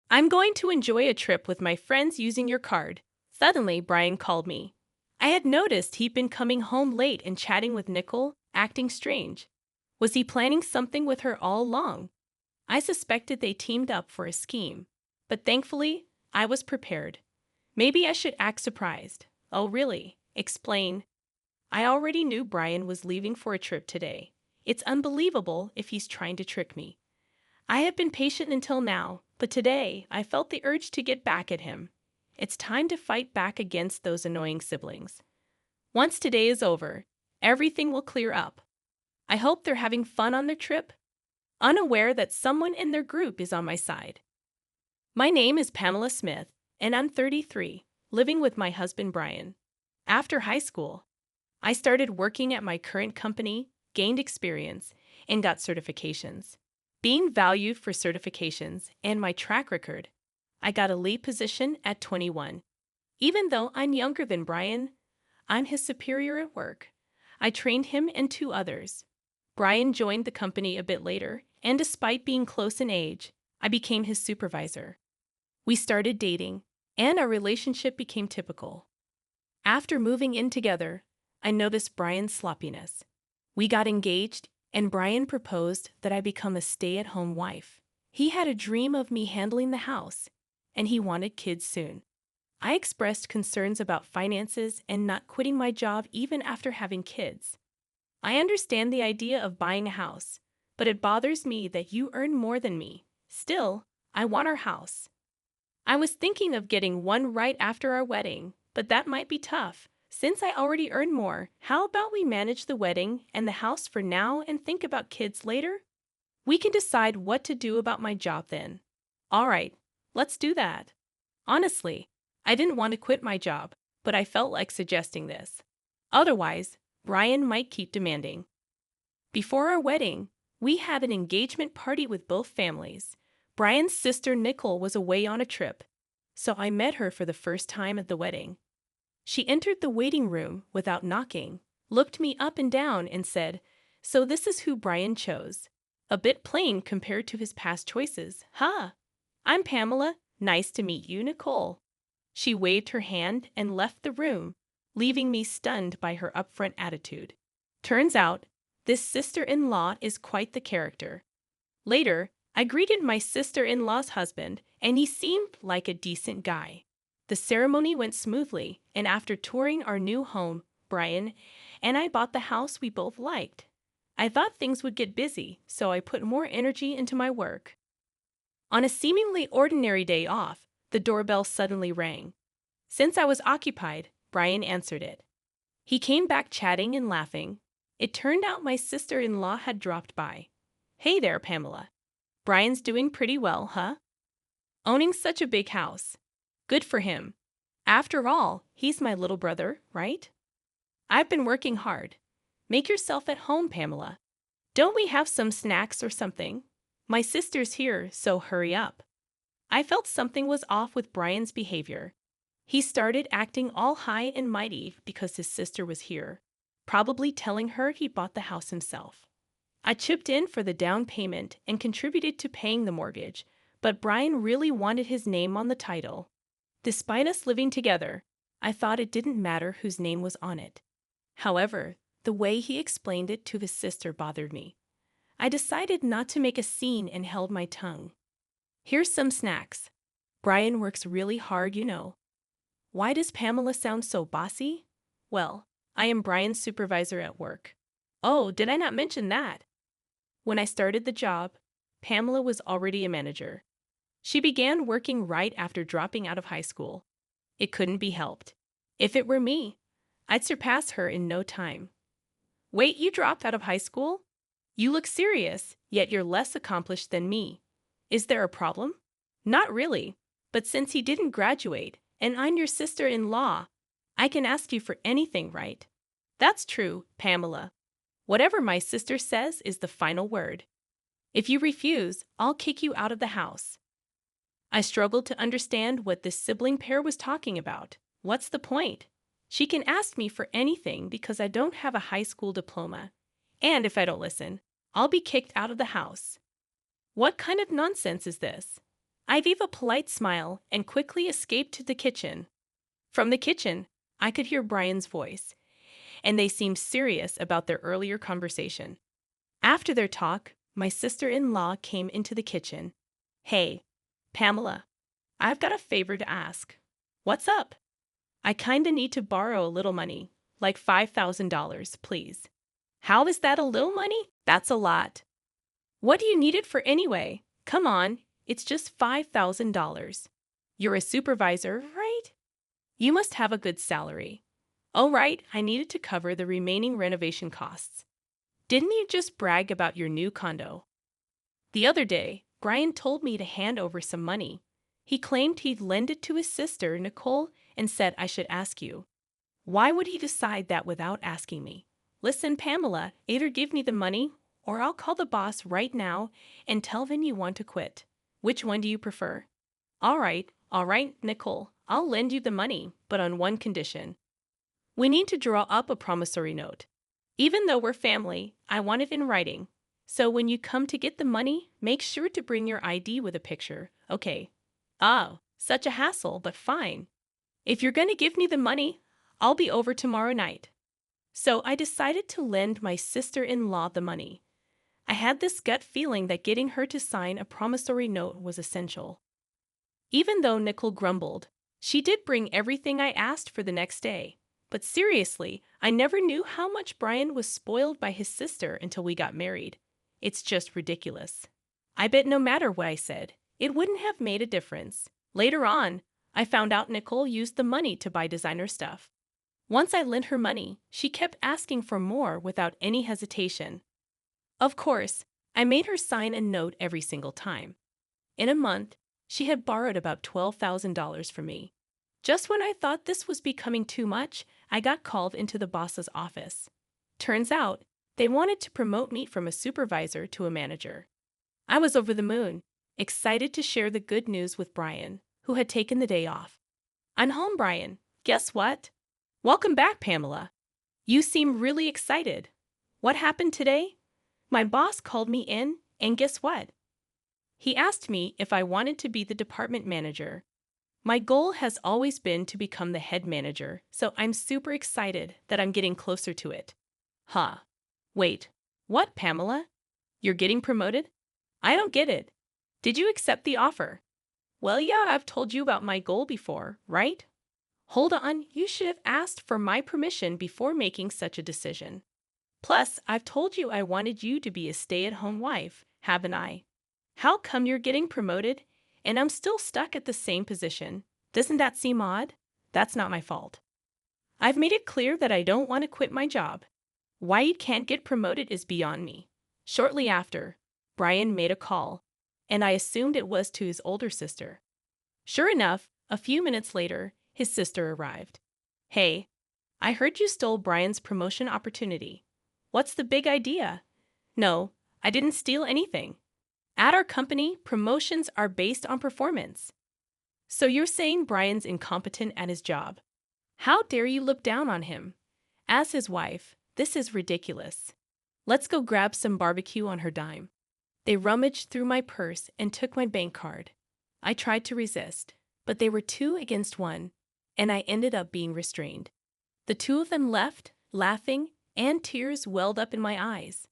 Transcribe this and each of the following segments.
I'm going to enjoy a trip with my friends using your card. Suddenly, Brian called me. I had noticed he'd been coming home late and chatting with Nicole, acting strange. Was he planning something with her all along? I suspected they teamed up for a scheme. But thankfully, I was prepared. Maybe I should act surprised. Oh, really? Explain. I already knew Brian was leaving for a trip today. It's unbelievable if he's trying to trick me. I have been patient until now, but today I felt the urge to get back at him. It's time to fight back against those annoying siblings. Once today is over, everything will clear up. I hope they're having fun on their trip, unaware that someone in their group is on my side. My name is Pamela Smith, and I'm 33, living with my husband Brian. After high school, I started working at my current company, gained experience, and got certifications. Being valued for certifications and my track record, I got a lead position at 21. Even though I'm younger than Brian, I'm his superior at work. I trained him and two others. Brian joined the company a bit later, and despite being close in age, I became his supervisor. We started dating, and our relationship became typical. After moving in together, I noticed Brian's sloppiness. We got engaged, and Brian proposed that I become a stay-at-home wife. He had a dream of me handling the house, and he wanted kids soon. I expressed concerns about finances and not quitting my job even after having kids. I understand the idea of buying a house, but it bothers me that you earn more than me. Still, I want our house. I was thinking of getting one right after our wedding, but that might be tough. Since I already earn more, how about we manage the wedding and the house for now and think about kids later? We can decide what to do about my job then. All right, let's do that. Honestly, I didn't want to quit my job, but I felt like suggesting this. Otherwise, Brian might keep demanding. Before our wedding, we had an engagement party with both families. Brian's sister Nicole was away on a trip, so I met her for the first time at the wedding. She entered the waiting room without knocking, looked me up and down, and said, "So this is who Brian chose. A bit plain compared to his past choices, huh? I'm Pamela. Nice to meet you, Nicole." She waved her hand and left the room, leaving me stunned by her upfront attitude. Turns out, this sister-in-law is quite the character. Later, I greeted my sister-in-law's husband, and he seemed like a decent guy. The ceremony went smoothly, and after touring our new home, Brian and I bought the house we both liked. I thought things would get busy, so I put more energy into my work. On a seemingly ordinary day off, the doorbell suddenly rang. Since I was occupied, Brian answered it. He came back chatting and laughing. It turned out my sister-in-law had dropped by. "Hey there, Pamela. Brian's doing pretty well, huh? Owning such a big house. Good for him. After all, he's my little brother, right? I've been working hard. Make yourself at home, Pamela. Don't we have some snacks or something? My sister's here, so hurry up." I felt something was off with Brian's behavior. He started acting all high and mighty because his sister was here, probably telling her he bought the house himself. I chipped in for the down payment and contributed to paying the mortgage, but Brian really wanted his name on the title. Despite us living together, I thought it didn't matter whose name was on it. However, the way he explained it to his sister bothered me. I decided not to make a scene and held my tongue. "Here's some snacks. Brian works really hard, you know." Why does Pamela sound so bossy? Well, I am Brian's supervisor at work. Oh, did I not mention that? When I started the job, Pamela was already a manager. She began working right after dropping out of high school. It couldn't be helped. If it were me, I'd surpass her in no time. "Wait, you dropped out of high school? You look serious, yet you're less accomplished than me. Is there a problem?" "Not really, but since he didn't graduate, and I'm your sister-in-law, I can ask you for anything, right?" "That's true, Pamela. Whatever my sister says is the final word. If you refuse, I'll kick you out of the house." I struggled to understand what this sibling pair was talking about. What's the point? She can ask me for anything because I don't have a high school diploma. And if I don't listen, I'll be kicked out of the house. What kind of nonsense is this? I gave a polite smile and quickly escaped to the kitchen. From the kitchen, I could hear Brian's voice, and they seemed serious about their earlier conversation. After their talk, my sister-in-law came into the kitchen. Hey, Pamela, I've got a favor to ask. What's up? I kinda need to borrow a little money, like $5,000, please. How is that a little money? That's a lot. What do you need it for anyway? Come on, it's just $5,000. You're a supervisor, right? You must have a good salary. Oh, right, I needed to cover the remaining renovation costs. Didn't you just brag about your new condo? The other day, Brian told me to hand over some money. He claimed he'd lend it to his sister, Nicole, and said I should ask you. Why would he decide that without asking me? Listen, Pamela, either give me the money or I'll call the boss right now and tell them you want to quit. Which one do you prefer? All right, Nicole, I'll lend you the money, but on one condition. We need to draw up a promissory note. Even though we're family, I want it in writing. So when you come to get the money, make sure to bring your ID with a picture, okay? Oh, such a hassle, but fine. If you're going to give me the money, I'll be over tomorrow night. So I decided to lend my sister-in-law the money. I had this gut feeling that getting her to sign a promissory note was essential. Even though Nicole grumbled, she did bring everything I asked for the next day. But seriously, I never knew how much Brian was spoiled by his sister until we got married. It's just ridiculous. I bet no matter what I said, it wouldn't have made a difference. Later on, I found out Nicole used the money to buy designer stuff. Once I lent her money, she kept asking for more without any hesitation. Of course, I made her sign a note every single time. In a month, she had borrowed about $12,000 from me. Just when I thought this was becoming too much, I got called into the boss's office. Turns out, they wanted to promote me from a supervisor to a manager. I was over the moon, excited to share the good news with Brian, who had taken the day off. I'm home, Brian. Guess what? Welcome back, Pamela. You seem really excited. What happened today? My boss called me in, and guess what? He asked me if I wanted to be the department manager. My goal has always been to become the head manager, so I'm super excited that I'm getting closer to it. Huh. Wait. What, Pamela? You're getting promoted? I don't get it. Did you accept the offer? Well, yeah, I've told you about my goal before, right? Hold on, you should have asked for my permission before making such a decision. Plus, I've told you I wanted you to be a stay-at-home wife, haven't I? How come you're getting promoted and I'm still stuck at the same position? Doesn't that seem odd? That's not my fault. I've made it clear that I don't want to quit my job. Why you can't get promoted is beyond me. Shortly after, Brian made a call, and I assumed it was to his older sister. Sure enough, a few minutes later, his sister arrived. Hey, I heard you stole Brian's promotion opportunity. What's the big idea? No, I didn't steal anything. At our company, promotions are based on performance. So you're saying Brian's incompetent at his job? How dare you look down on him? As his wife, this is ridiculous. Let's go grab some barbecue on her dime. They rummaged through my purse and took my bank card. I tried to resist, but they were 2 against 1, and I ended up being restrained. The 2 of them left, laughing, and tears welled up in my eyes.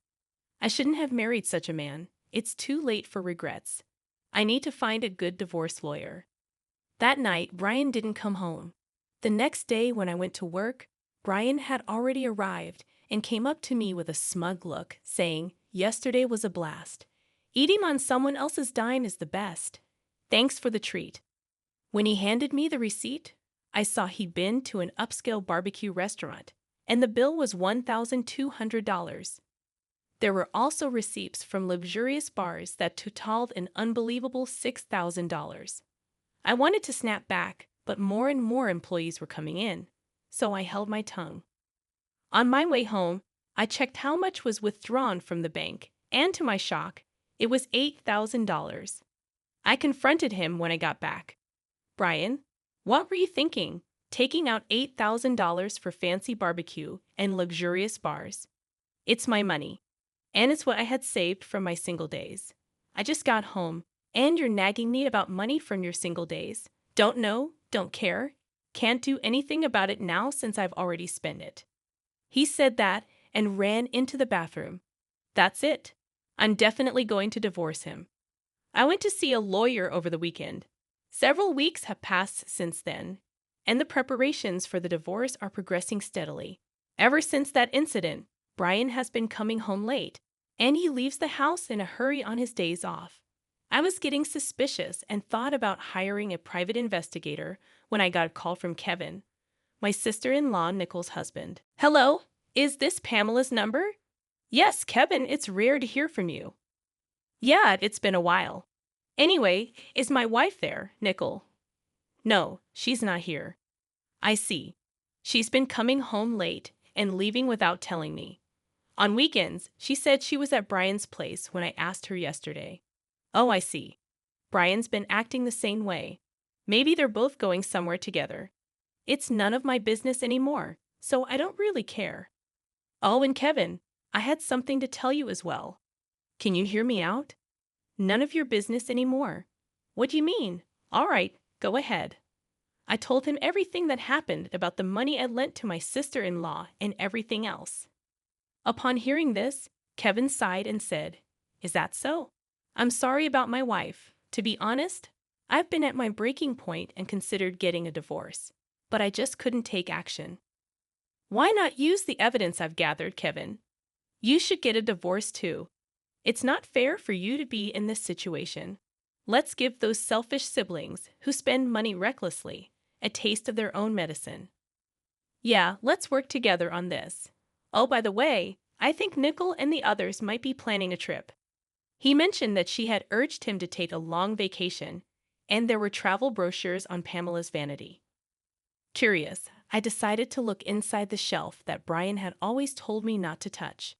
I shouldn't have married such a man. It's too late for regrets. I need to find a good divorce lawyer. That night, Brian didn't come home. The next day when I went to work, Brian had already arrived and came up to me with a smug look, saying, "Yesterday was a blast. Eating on someone else's dime is the best. Thanks for the treat." When he handed me the receipt, I saw he'd been to an upscale barbecue restaurant, and the bill was $1,200. There were also receipts from luxurious bars that totaled an unbelievable $6,000. I wanted to snap back, but more and more employees were coming in, so I held my tongue. On my way home, I checked how much was withdrawn from the bank, and to my shock, it was $8,000. I confronted him when I got back. "Brian, what were you thinking, taking out $8,000 for fancy barbecue and luxurious bars? It's my money, and it's what I had saved from my single days. I just got home, And you're nagging me about money from your single days. Don't know, don't care, can't do anything about it now since I've already spent it. He said that and ran into the bathroom. That's it. I'm definitely going to divorce him. I went to see a lawyer over the weekend. Several weeks have passed since then, and the preparations for the divorce are progressing steadily. Ever since that incident, Brian has been coming home late, and he leaves the house in a hurry on his days off. I was getting suspicious and thought about hiring a private investigator when I got a call from Kevin, my sister-in-law Nicole's husband. Hello, is this Pamela's number? Yes, Kevin, it's rare to hear from you. Yeah, it's been a while. Anyway, is my wife there, Nicole? No, she's not here. I see. She's been coming home late and leaving without telling me. On weekends, she said she was at Brian's place when I asked her yesterday. Oh, I see. Brian's been acting the same way. Maybe they're both going somewhere together. It's none of my business anymore, so I don't really care. Oh, and Kevin, I had something to tell you as well. Can you hear me out? None of your business anymore. What do you mean? All right, go ahead. I told him everything that happened about the money I lent to my sister-in-law and everything else. Upon hearing this, Kevin sighed and said, Is that so? I'm sorry about my wife. To be honest, I've been at my breaking point and considered getting a divorce, but I just couldn't take action. Why not use the evidence I've gathered, Kevin? You should get a divorce too. It's not fair for you to be in this situation. Let's give those selfish siblings who spend money recklessly a taste of their own medicine. Yeah, let's work together on this. Oh, by the way, I think Nicole and the others might be planning a trip. He mentioned that she had urged him to take a long vacation, and there were travel brochures on Pamela's vanity. Curious, I decided to look inside the shelf that Brian had always told me not to touch.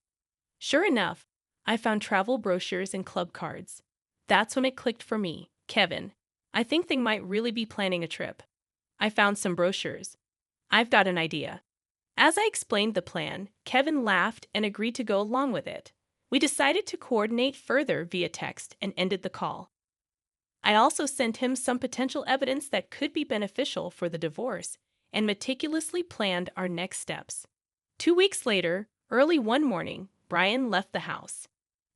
Sure enough, I found travel brochures and club cards. That's when it clicked for me. Kevin, I think they might really be planning a trip. I found some brochures. I've got an idea. As I explained the plan, Kevin laughed and agreed to go along with it. We decided to coordinate further via text and ended the call. I also sent him some potential evidence that could be beneficial for the divorce and meticulously planned our next steps. 2 weeks later, early one morning, Brian left the house.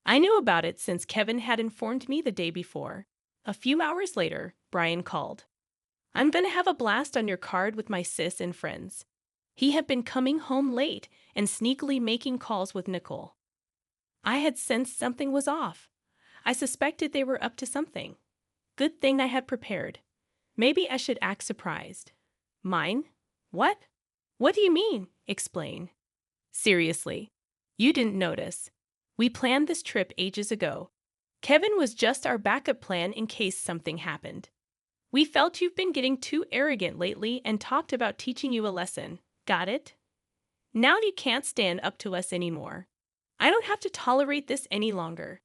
I knew about it since Kevin had informed me the day before. A few hours later, Brian called. I'm going to have a blast on your card with my sis and friends. He had been coming home late and sneakily making calls with Nicole. I had sensed something was off. I suspected they were up to something. Good thing I had prepared. Maybe I should act surprised. Mine? What? What do you mean? Explain. Seriously, you didn't notice. We planned this trip ages ago. Kevin was just our backup plan in case something happened. We felt you've been getting too arrogant lately and talked about teaching you a lesson. Got it? Now you can't stand up to us anymore. I don't have to tolerate this any longer.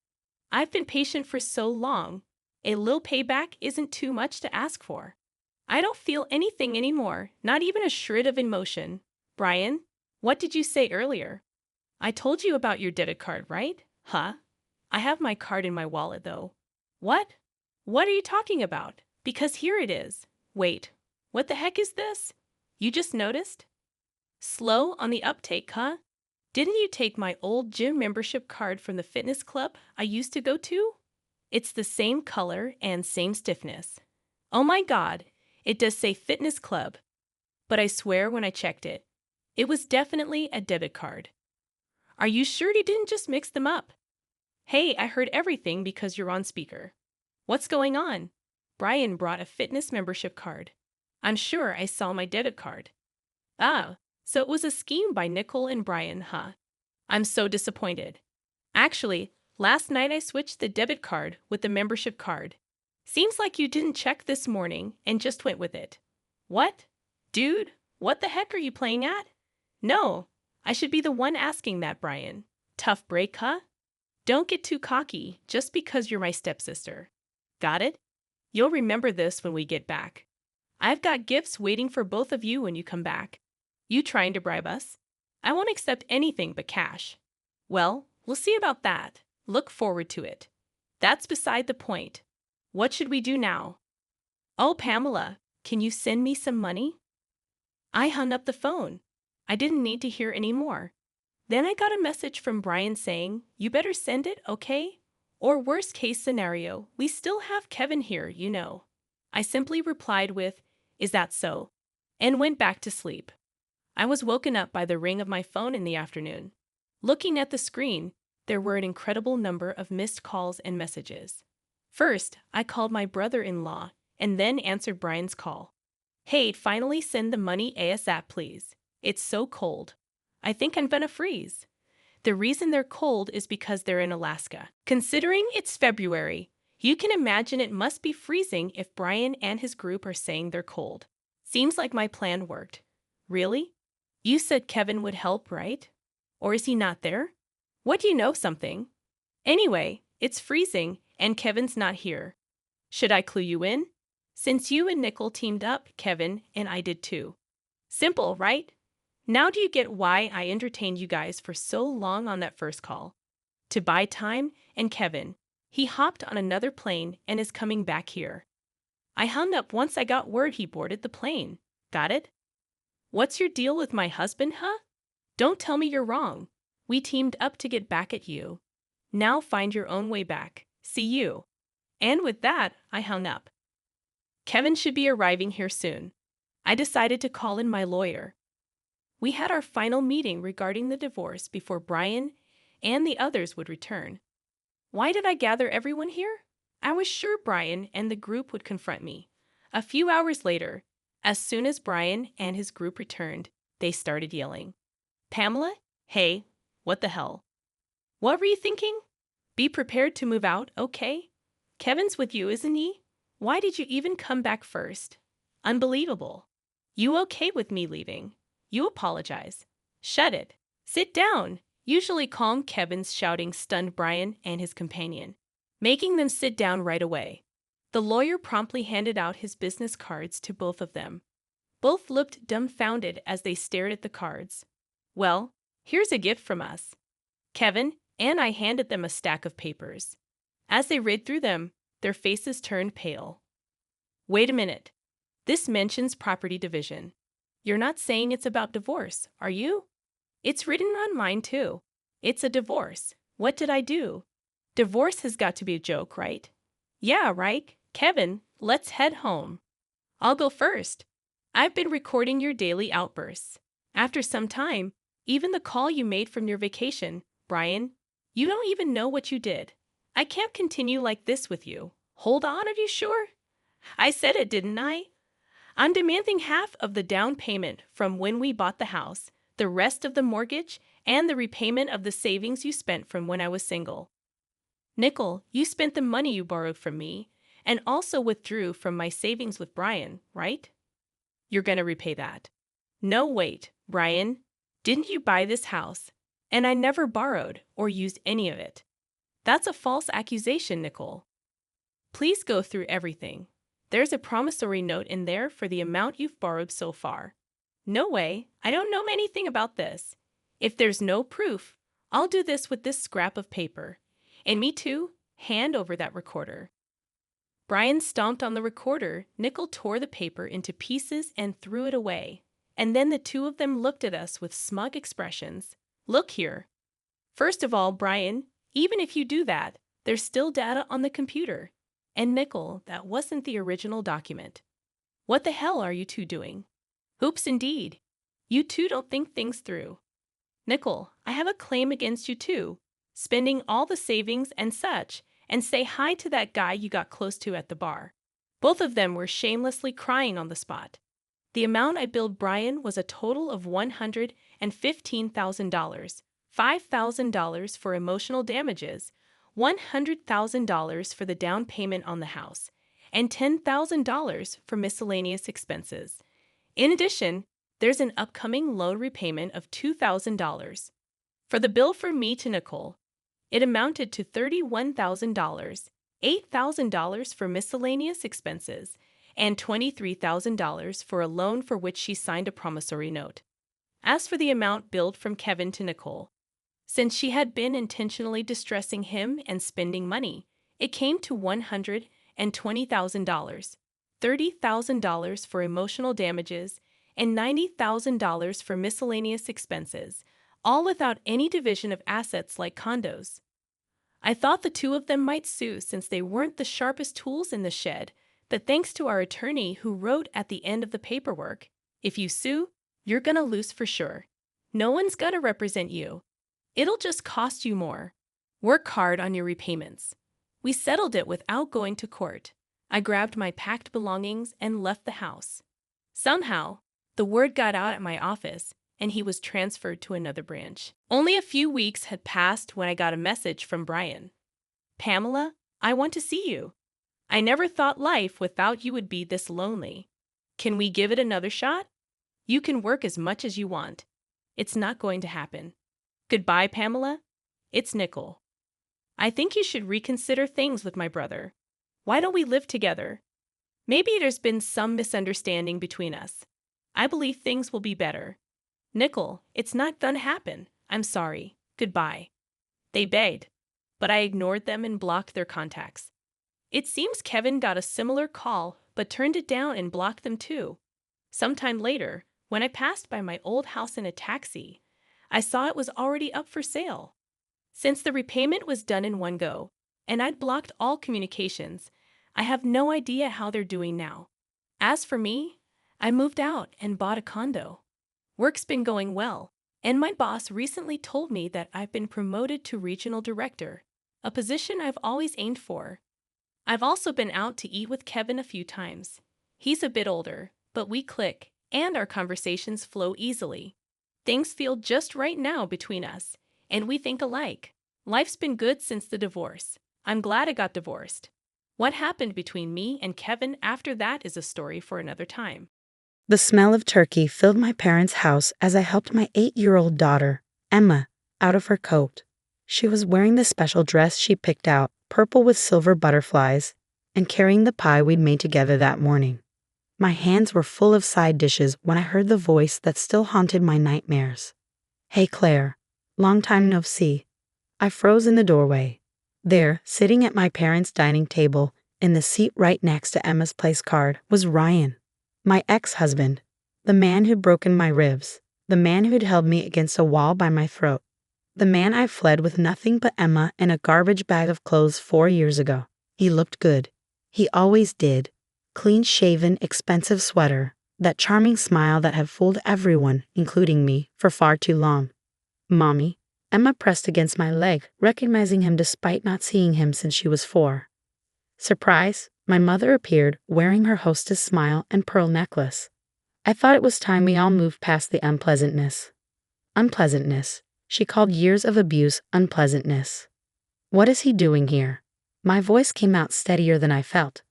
I've been patient for so long. A little payback isn't too much to ask for. I don't feel anything anymore, not even a shred of emotion. Brian, what did you say earlier? I told you about your debit card, right? Huh? I have my card in my wallet, though. What? What are you talking about? Because here it is. Wait, what the heck is this? You just noticed? Slow on the uptake, huh? Didn't you take my old gym membership card from the fitness club I used to go to? It's the same color and same stiffness. Oh my God, it does say fitness club. But I swear when I checked it, it was definitely a debit card. Are you sure you didn't just mix them up? Hey, I heard everything because you're on speaker. What's going on? Brian brought a fitness membership card. I'm sure I saw my debit card. Ah, so it was a scheme by Nicole and Brian, huh? I'm so disappointed. Actually, last night I switched the debit card with the membership card. Seems like you didn't check this morning and just went with it. What? Dude, what the heck are you playing at? No, I should be the one asking that, Brian. Tough break, huh? Don't get too cocky just because you're my stepsister. Got it? You'll remember this when we get back. I've got gifts waiting for both of you when you come back. You trying to bribe us? I won't accept anything but cash. Well, we'll see about that. Look forward to it. That's beside the point. What should we do now? Oh, Pamela, can you send me some money? I hung up the phone. I didn't need to hear any more. Then I got a message from Brian saying, "You better send it, okay? Or worst case scenario, we still have Kevin here, you know." I simply replied with, "Is that so?" and went back to sleep. I was woken up by the ring of my phone in the afternoon. Looking at the screen, there were an incredible number of missed calls and messages. First, I called my brother-in-law and then answered Brian's call. "Hey, finally send the money ASAP, please. It's so cold. I think I'm gonna freeze." The reason they're cold is because they're in Alaska. Considering it's February, you can imagine it must be freezing if Brian and his group are saying they're cold. Seems like my plan worked. Really? You said Kevin would help, right? Or is he not there? What do you know something? Anyway, it's freezing and Kevin's not here. Should I clue you in? Since you and Nickel teamed up, Kevin and I did too. Simple, right? Now do you get why I entertained you guys for so long on that first call? To buy time, and Kevin, he hopped on another plane and is coming back here. I hung up once I got word he boarded the plane. Got it? What's your deal with my husband, huh? Don't tell me you're wrong. We teamed up to get back at you. Now find your own way back. See you. And with that, I hung up. Kevin should be arriving here soon. I decided to call in my lawyer. We had our final meeting regarding the divorce before Brian and the others would return. Why did I gather everyone here? I was sure Brian and the group would confront me. A few hours later, as soon as Brian and his group returned, they started yelling. "Pamela? Hey, what the hell? What were you thinking? Be prepared to move out, okay? Kevin's with you, isn't he? Why did you even come back first? Unbelievable. You okay with me leaving? You apologize. Shut it. Sit down." Usually calm, Kevin's shouting stunned Brian and his companion, making them sit down right away. The lawyer promptly handed out his business cards to both of them. Both looked dumbfounded as they stared at the cards. "Well, here's a gift from us." Kevin and I handed them a stack of papers. As they read through them, their faces turned pale. "Wait a minute. This mentions property division. You're not saying it's about divorce, are you?" "It's written on mine, too. It's a divorce. What did I do? Divorce has got to be a joke, right?" "Yeah, right. Kevin, let's head home." "I'll go first. I've been recording your daily outbursts. After some time, even the call you made from your vacation, Brian, you don't even know what you did. I can't continue like this with you." "Hold on, are you sure? I said it, didn't I? I'm demanding half of the down payment from when we bought the house, the rest of the mortgage, and the repayment of the savings you spent from when I was single." "Nickel, you spent the money you borrowed from me, and also withdrew from my savings with Brian, right? You're going to repay that." "No, wait, Brian. Didn't you buy this house? And I never borrowed or used any of it." "That's a false accusation, Nickel. Please go through everything. There's a promissory note in there for the amount you've borrowed so far." "No way. I don't know anything about this. If there's no proof, I'll do this with this scrap of paper. And me too. Hand over that recorder." Brian stomped on the recorder. Nickel tore the paper into pieces and threw it away. And then the two of them looked at us with smug expressions. "Look here. First of all, Brian, even if you do that, there's still data on the computer. And Nickel, that wasn't the original document. What the hell are you two doing? Oops, indeed. You two don't think things through. Nickel, I have a claim against you too, spending all the savings and such, and say hi to that guy you got close to at the bar." Both of them were shamelessly crying on the spot. The amount I billed Brian was a total of $115,000, $5,000 for emotional damages, $100,000 for the down payment on the house, and $10,000 for miscellaneous expenses. In addition, there's an upcoming loan repayment of $2,000. For the bill from me to Nicole, it amounted to $31,000, $8,000 for miscellaneous expenses, and $23,000 for a loan for which she signed a promissory note. As for the amount billed from Kevin to Nicole, since she had been intentionally distressing him and spending money, it came to and $20,000, $30,000 for emotional damages, and $90,000 for miscellaneous expenses, all without any division of assets like condos. I thought the two of them might sue since they weren't the sharpest tools in the shed, but thanks to our attorney who wrote at the end of the paperwork, if you sue, you're gonna lose for sure. No one's gonna represent you. It'll just cost you more. Work hard on your repayments. We settled it without going to court. I grabbed my packed belongings and left the house. Somehow, the word got out at my office, and he was transferred to another branch. Only a few weeks had passed when I got a message from Brian. "Pamela, I want to see you. I never thought life without you would be this lonely. Can we give it another shot? You can work as much as you want. It's not going to happen. Goodbye, Pamela. It's Nickel. I think you should reconsider things with my brother. Why don't we live together? Maybe there's been some misunderstanding between us. I believe things will be better. Nickel, it's not gonna happen. I'm sorry. Goodbye." They begged, but I ignored them and blocked their contacts. It seems Kevin got a similar call but turned it down and blocked them too. Sometime later, when I passed by my old house in a taxi, I saw it was already up for sale. Since the repayment was done in one go, and I'd blocked all communications, I have no idea how they're doing now. As for me, I moved out and bought a condo. Work's been going well, and my boss recently told me that I've been promoted to regional director, a position I've always aimed for. I've also been out to eat with Kevin a few times. He's a bit older, but we click, and our conversations flow easily. Things feel just right now between us, and we think alike. Life's been good since the divorce. I'm glad I got divorced. What happened between me and Kevin after that is a story for another time. The smell of turkey filled my parents' house as I helped my 8-year-old daughter, Emma, out of her coat. She was wearing the special dress she picked out, purple with silver butterflies, and carrying the pie we'd made together that morning. My hands were full of side dishes when I heard the voice that still haunted my nightmares. "Hey, Claire. Long time no see." I froze in the doorway. There, sitting at my parents' dining table, in the seat right next to Emma's place card, was Ryan. My ex-husband, the man who'd broken my ribs, the man who'd held me against a wall by my throat, the man I fled with nothing but Emma and a garbage bag of clothes 4 years ago. He looked good. He always did. Clean-shaven, expensive sweater, that charming smile that had fooled everyone, including me, for far too long. "Mommy." Emma pressed against my leg, recognizing him despite not seeing him since she was 4. Surprise, my mother appeared, wearing her hostess smile and pearl necklace. I thought it was time we all moved past the unpleasantness. Unpleasantness. She called years of abuse unpleasantness. "What is he doing here?" My voice came out steadier than I felt.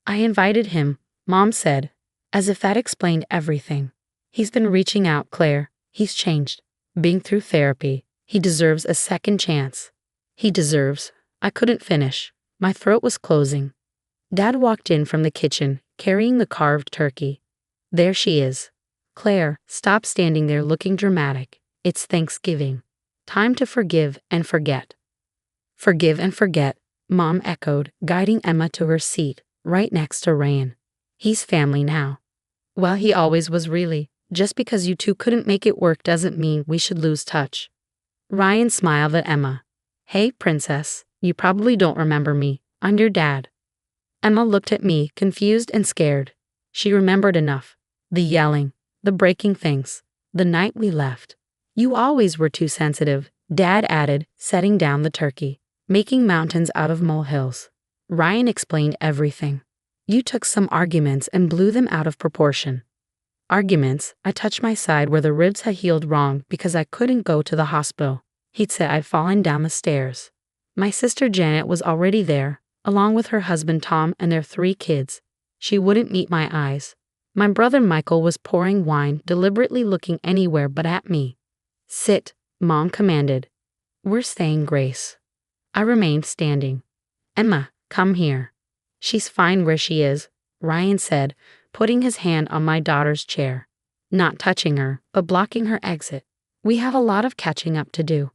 "I invited him," Mom said, as if that explained everything. "He's been reaching out, Claire. He's changed. Being through therapy. He deserves a second chance." He deserves. I couldn't finish. My throat was closing. Dad walked in from the kitchen, carrying the carved turkey. "There she is. Claire, stop standing there looking dramatic. It's Thanksgiving. Time to forgive and forget." "Forgive and forget," Mom echoed, guiding Emma to her seat, right next to Ryan. "He's family now." "Well, he always was really. Just because you two couldn't make it work doesn't mean we should lose touch." Ryan smiled at Emma. "Hey, princess, you probably don't remember me. I'm your dad." Emma looked at me, confused and scared. She remembered enough. The yelling, the breaking things, the night we left. "You always were too sensitive," Dad added, setting down the turkey. "Making mountains out of molehills." Ryan explained everything. "You took some arguments and blew them out of proportion." Arguments? I touched my side where the ribs had healed wrong because I couldn't go to the hospital. He'd said I'd fallen down the stairs. My sister Janet was already there, along with her husband Tom and their 3 kids. She wouldn't meet my eyes. My brother Michael was pouring wine, deliberately looking anywhere but at me. "Sit," Mom commanded. "We're saying grace." I remained standing. "Emma, come here." "She's fine where she is," Ryan said, putting his hand on my daughter's chair. Not touching her, but blocking her exit. "We have a lot of catching up to do."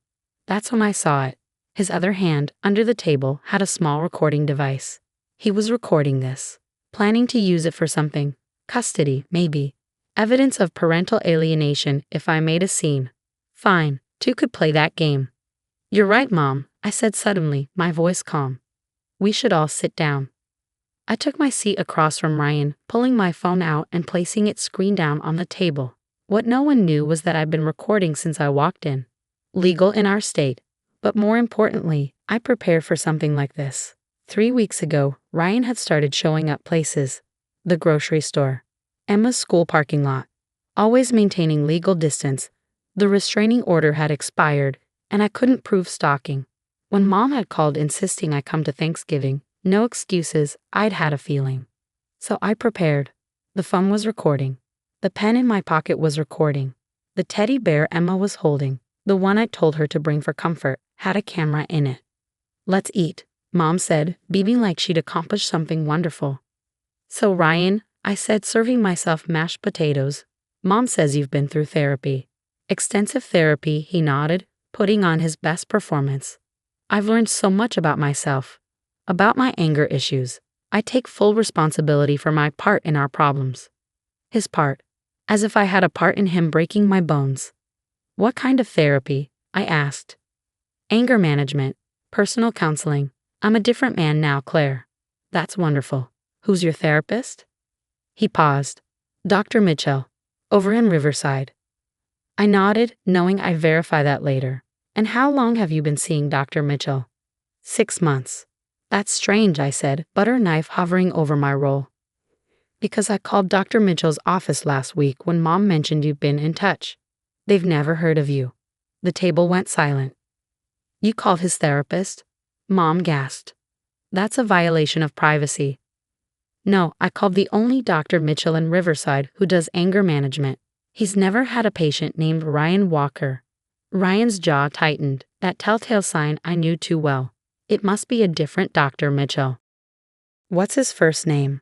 That's when I saw it. His other hand, under the table, had a small recording device. He was recording this, planning to use it for something. Custody, maybe. Evidence of parental alienation if I made a scene. Fine, two could play that game. You're right, Mom, I said suddenly, my voice calm. We should all sit down. I took my seat across from Ryan, pulling my phone out and placing its screen down on the table. What no one knew was that I'd been recording since I walked in. Legal in our state. But more importantly, I prepared for something like this. 3 weeks ago, Ryan had started showing up places. The grocery store. Emma's school parking lot. Always maintaining legal distance. The restraining order had expired, and I couldn't prove stalking. When Mom had called insisting I come to Thanksgiving, no excuses, I'd had a feeling. So I prepared. The phone was recording. The pen in my pocket was recording. The teddy bear Emma was holding, the one I told her to bring for comfort, had a camera in it. Let's eat, Mom said, beaming like she'd accomplished something wonderful. So Ryan, I said, serving myself mashed potatoes. Mom says you've been through therapy. Extensive therapy, he nodded, putting on his best performance. I've learned so much about myself. About my anger issues. I take full responsibility for my part in our problems. His part. As if I had a part in him breaking my bones. What kind of therapy? I asked. Anger management. Personal counseling. I'm a different man now, Claire. That's wonderful. Who's your therapist? He paused. Dr. Mitchell. Over in Riverside. I nodded, knowing I'd verify that later. And how long have you been seeing Dr. Mitchell? 6 months. That's strange, I said, butter knife hovering over my roll. Because I called Dr. Mitchell's office last week when Mom mentioned you've been in touch. They've never heard of you. The table went silent. You called his therapist? Mom gasped. That's a violation of privacy. No, I called the only Dr. Mitchell in Riverside who does anger management. He's never had a patient named Ryan Walker. Ryan's jaw tightened, that telltale sign I knew too well. It must be a different Dr. Mitchell. What's his first name?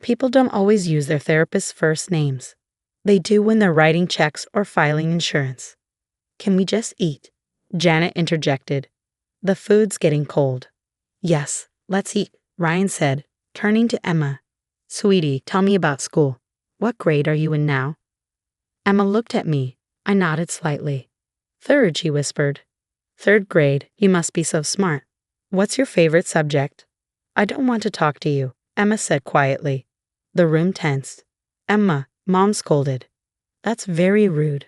People don't always use their therapist's first names. They do when they're writing checks or filing insurance. Can we just eat? Janet interjected. The food's getting cold. Yes, let's eat, Ryan said, turning to Emma. Sweetie, tell me about school. What grade are you in now? Emma looked at me. I nodded slightly. 3rd, she whispered. 3rd grade, you must be so smart. What's your favorite subject? I don't want to talk to you, Emma said quietly. The room tensed. Emma, Mom scolded. That's very rude.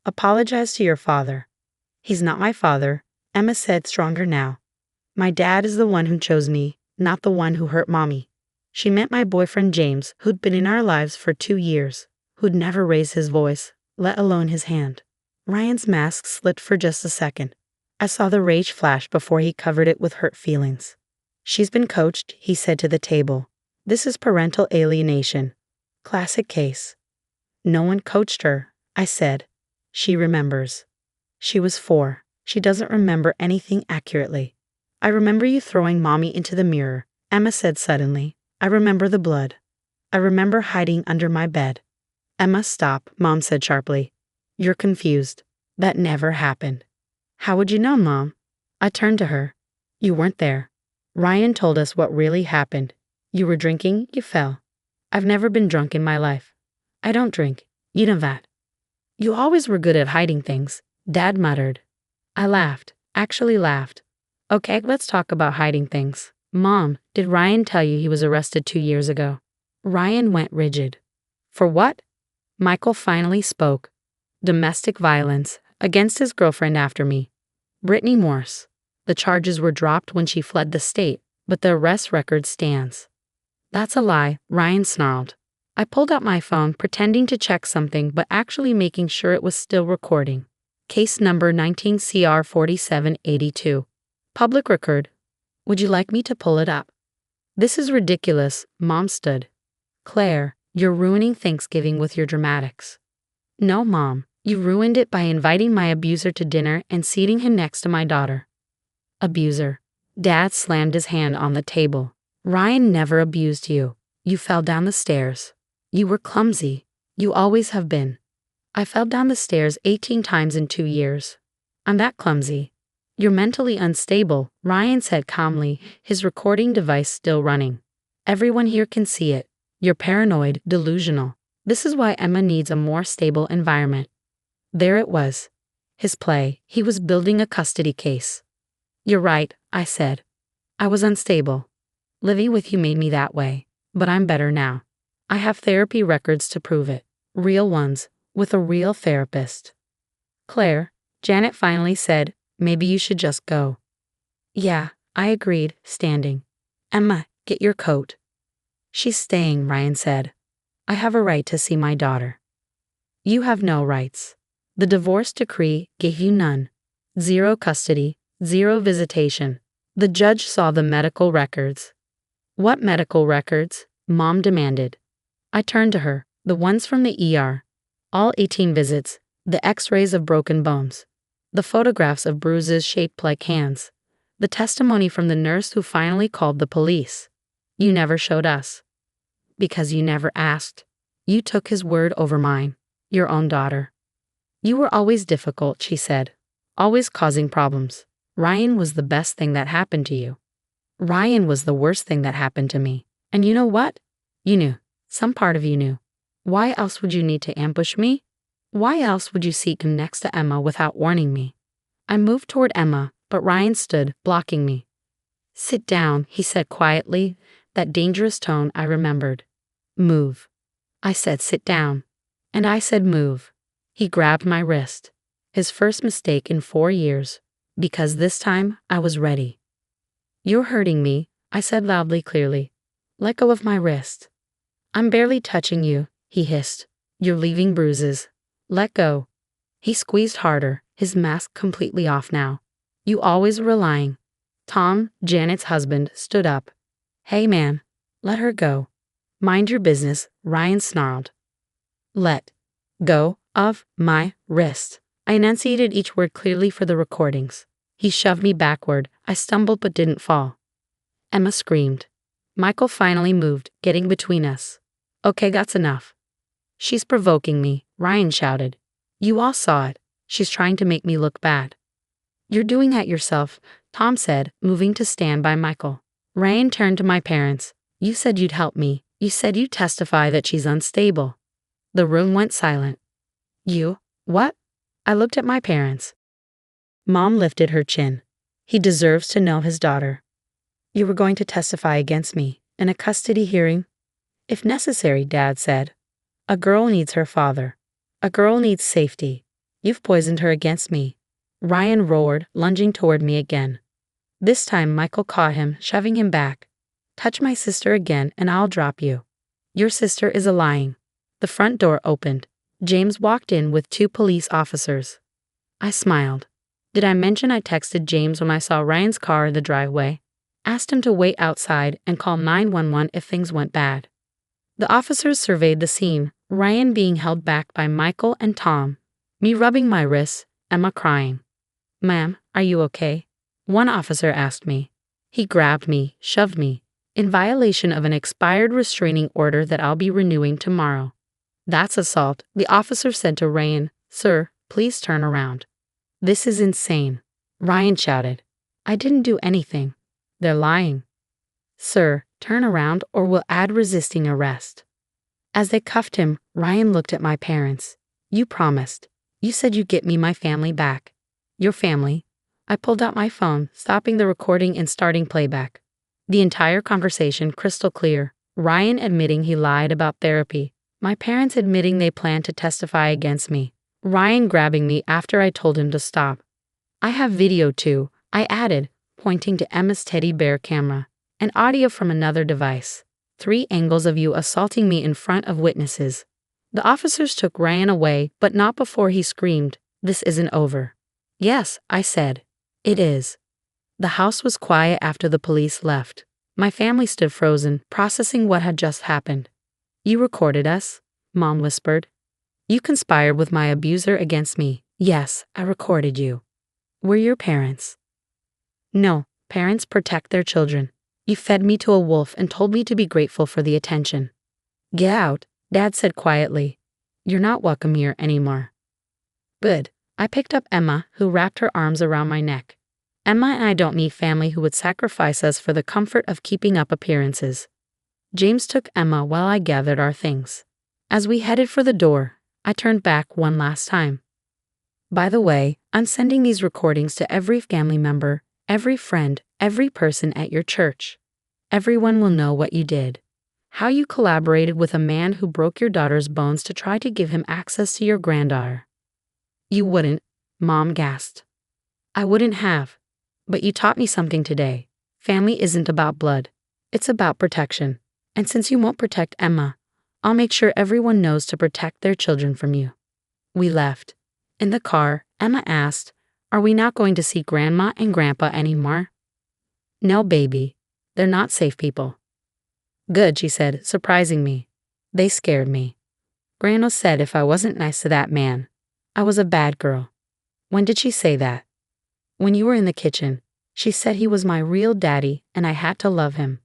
Apologize to your father. He's not my father, Emma said, stronger now. My dad is the one who chose me, not the one who hurt Mommy. She meant my boyfriend James, who'd been in our lives for 2 years, who'd never raised his voice, let alone his hand. Ryan's mask slipped for just a second. I saw the rage flash before he covered it with hurt feelings. She's been coached, he said to the table. This is parental alienation. Classic case. No one coached her, I said. She remembers. She was 4. She doesn't remember anything accurately. I remember you throwing Mommy into the mirror, Emma said suddenly. I remember the blood. I remember hiding under my bed. Emma, stop, Mom said sharply. You're confused. That never happened. How would you know, Mom? I turned to her. You weren't there. Ryan told us what really happened. You were drinking, you fell. I've never been drunk in my life. I don't drink. You know that. You always were good at hiding things, Dad muttered. I laughed, actually laughed. Okay, let's talk about hiding things. Mom, did Ryan tell you he was arrested 2 years ago? Ryan went rigid. For what? Michael finally spoke. Domestic violence, against his girlfriend after me. Brittany Morse. The charges were dropped when she fled the state, but the arrest record stands. That's a lie, Ryan snarled. I pulled out my phone, pretending to check something, but actually making sure it was still recording. Case number 19 CR 4782. Public record. Would you like me to pull it up? This is ridiculous, Mom stood. Claire, you're ruining Thanksgiving with your dramatics. No, Mom, you ruined it by inviting my abuser to dinner and seating him next to my daughter. Abuser. Dad slammed his hand on the table. Ryan never abused you. You fell down the stairs. You were clumsy. You always have been. I fell down the stairs 18 times in 2 years. I'm that clumsy. You're mentally unstable, Ryan said calmly, his recording device still running. Everyone here can see it. You're paranoid, delusional. This is why Emma needs a more stable environment. There it was. His play. He was building a custody case. You're right, I said. I was unstable. Living with you made me that way. But I'm better now. I have therapy records to prove it. Real ones, with a real therapist. Claire, Janet finally said, maybe you should just go. Yeah, I agreed, standing. Emma, get your coat. She's staying, Ryan said. I have a right to see my daughter. You have no rights. The divorce decree gave you none. 0 custody, 0 visitation. The judge saw the medical records. What medical records? Mom demanded. I turned to her, the ones from the ER. All 18 visits, the x-rays of broken bones, the photographs of bruises shaped like hands, the testimony from the nurse who finally called the police. You never showed us. Because you never asked. You took his word over mine, your own daughter. You were always difficult, she said. Always causing problems. Ryan was the best thing that happened to you. Ryan was the worst thing that happened to me. And you know what? You knew. Some part of you knew. Why else would you need to ambush me? Why else would you seek him next to Emma without warning me? I moved toward Emma, but Ryan stood, blocking me. Sit down, he said quietly, that dangerous tone I remembered. Move. I said sit down. And I said move. He grabbed my wrist. His first mistake in 4 years. Because this time, I was ready. You're hurting me, I said loudly, clearly. Let go of my wrist. I'm barely touching you, he hissed. You're leaving bruises. Let go. He squeezed harder, his mask completely off now. You always were lying. Tom, Janet's husband, stood up. Hey man, let her go. Mind your business, Ryan snarled. Let go of my wrist. I enunciated each word clearly for the recordings. He shoved me backward. I stumbled but didn't fall. Emma screamed. Michael finally moved, getting between us. Okay, that's enough. She's provoking me, Ryan shouted. You all saw it. She's trying to make me look bad. You're doing that yourself, Tom said, moving to stand by Michael. Ryan turned to my parents. You said you'd help me. You said you'd testify that she's unstable. The room went silent. You? What? I looked at my parents. Mom lifted her chin. He deserves to know his daughter. You were going to testify against me in a custody hearing? If necessary, Dad said. A girl needs her father. A girl needs safety. You've poisoned her against me. Ryan roared, lunging toward me again. This time Michael caught him, shoving him back. Touch my sister again and I'll drop you. Your sister is lying. The front door opened. James walked in with 2 police officers. I smiled. Did I mention I texted James when I saw Ryan's car in the driveway? Asked him to wait outside and call 911 if things went bad. The officers surveyed the scene, Ryan being held back by Michael and Tom, me rubbing my wrists, Emma crying. Ma'am, are you okay? One officer asked me. He grabbed me, shoved me, in violation of an expired restraining order that I'll be renewing tomorrow. That's assault, the officer said to Ryan. Sir, please turn around. This is insane, Ryan shouted. I didn't do anything. They're lying. Sir, turn around or we'll add resisting arrest. As they cuffed him, Ryan looked at my parents. You promised. You said you'd get me my family back. Your family. I pulled out my phone, stopping the recording and starting playback. The entire conversation crystal clear. Ryan admitting he lied about therapy. My parents admitting they planned to testify against me. Ryan grabbing me after I told him to stop. I have video too, I added, pointing to Emma's teddy bear camera, and audio from another device. 3 angles of you assaulting me in front of witnesses. The officers took Ryan away, but not before he screamed, "This isn't over." Yes, I said. It is. The house was quiet after the police left. My family stood frozen, processing what had just happened. You recorded us, Mom whispered. You conspired with my abuser against me. Yes, I recorded you. Were your parents? No, parents protect their children. You fed me to a wolf and told me to be grateful for the attention. Get out, Dad said quietly. You're not welcome here anymore. Good. I picked up Emma, who wrapped her arms around my neck. Emma and I don't need family who would sacrifice us for the comfort of keeping up appearances. James took Emma while I gathered our things. As we headed for the door, I turned back one last time. By the way, I'm sending these recordings to every family member, every friend, every person at your church. Everyone will know what you did. How you collaborated with a man who broke your daughter's bones to try to give him access to your granddaughter. You wouldn't, Mom gasped. I wouldn't have. But you taught me something today. Family isn't about blood. It's about protection. And since you won't protect Emma, I'll make sure everyone knows to protect their children from you. We left. In the car, Emma asked, "Are we not going to see Grandma and Grandpa anymore?" "No, baby. They're not safe people." "Good," she said, surprising me. "They scared me. Grandma said if I wasn't nice to that man, I was a bad girl." "When did she say that?" "When you were in the kitchen. She said he was my real daddy and I had to love him."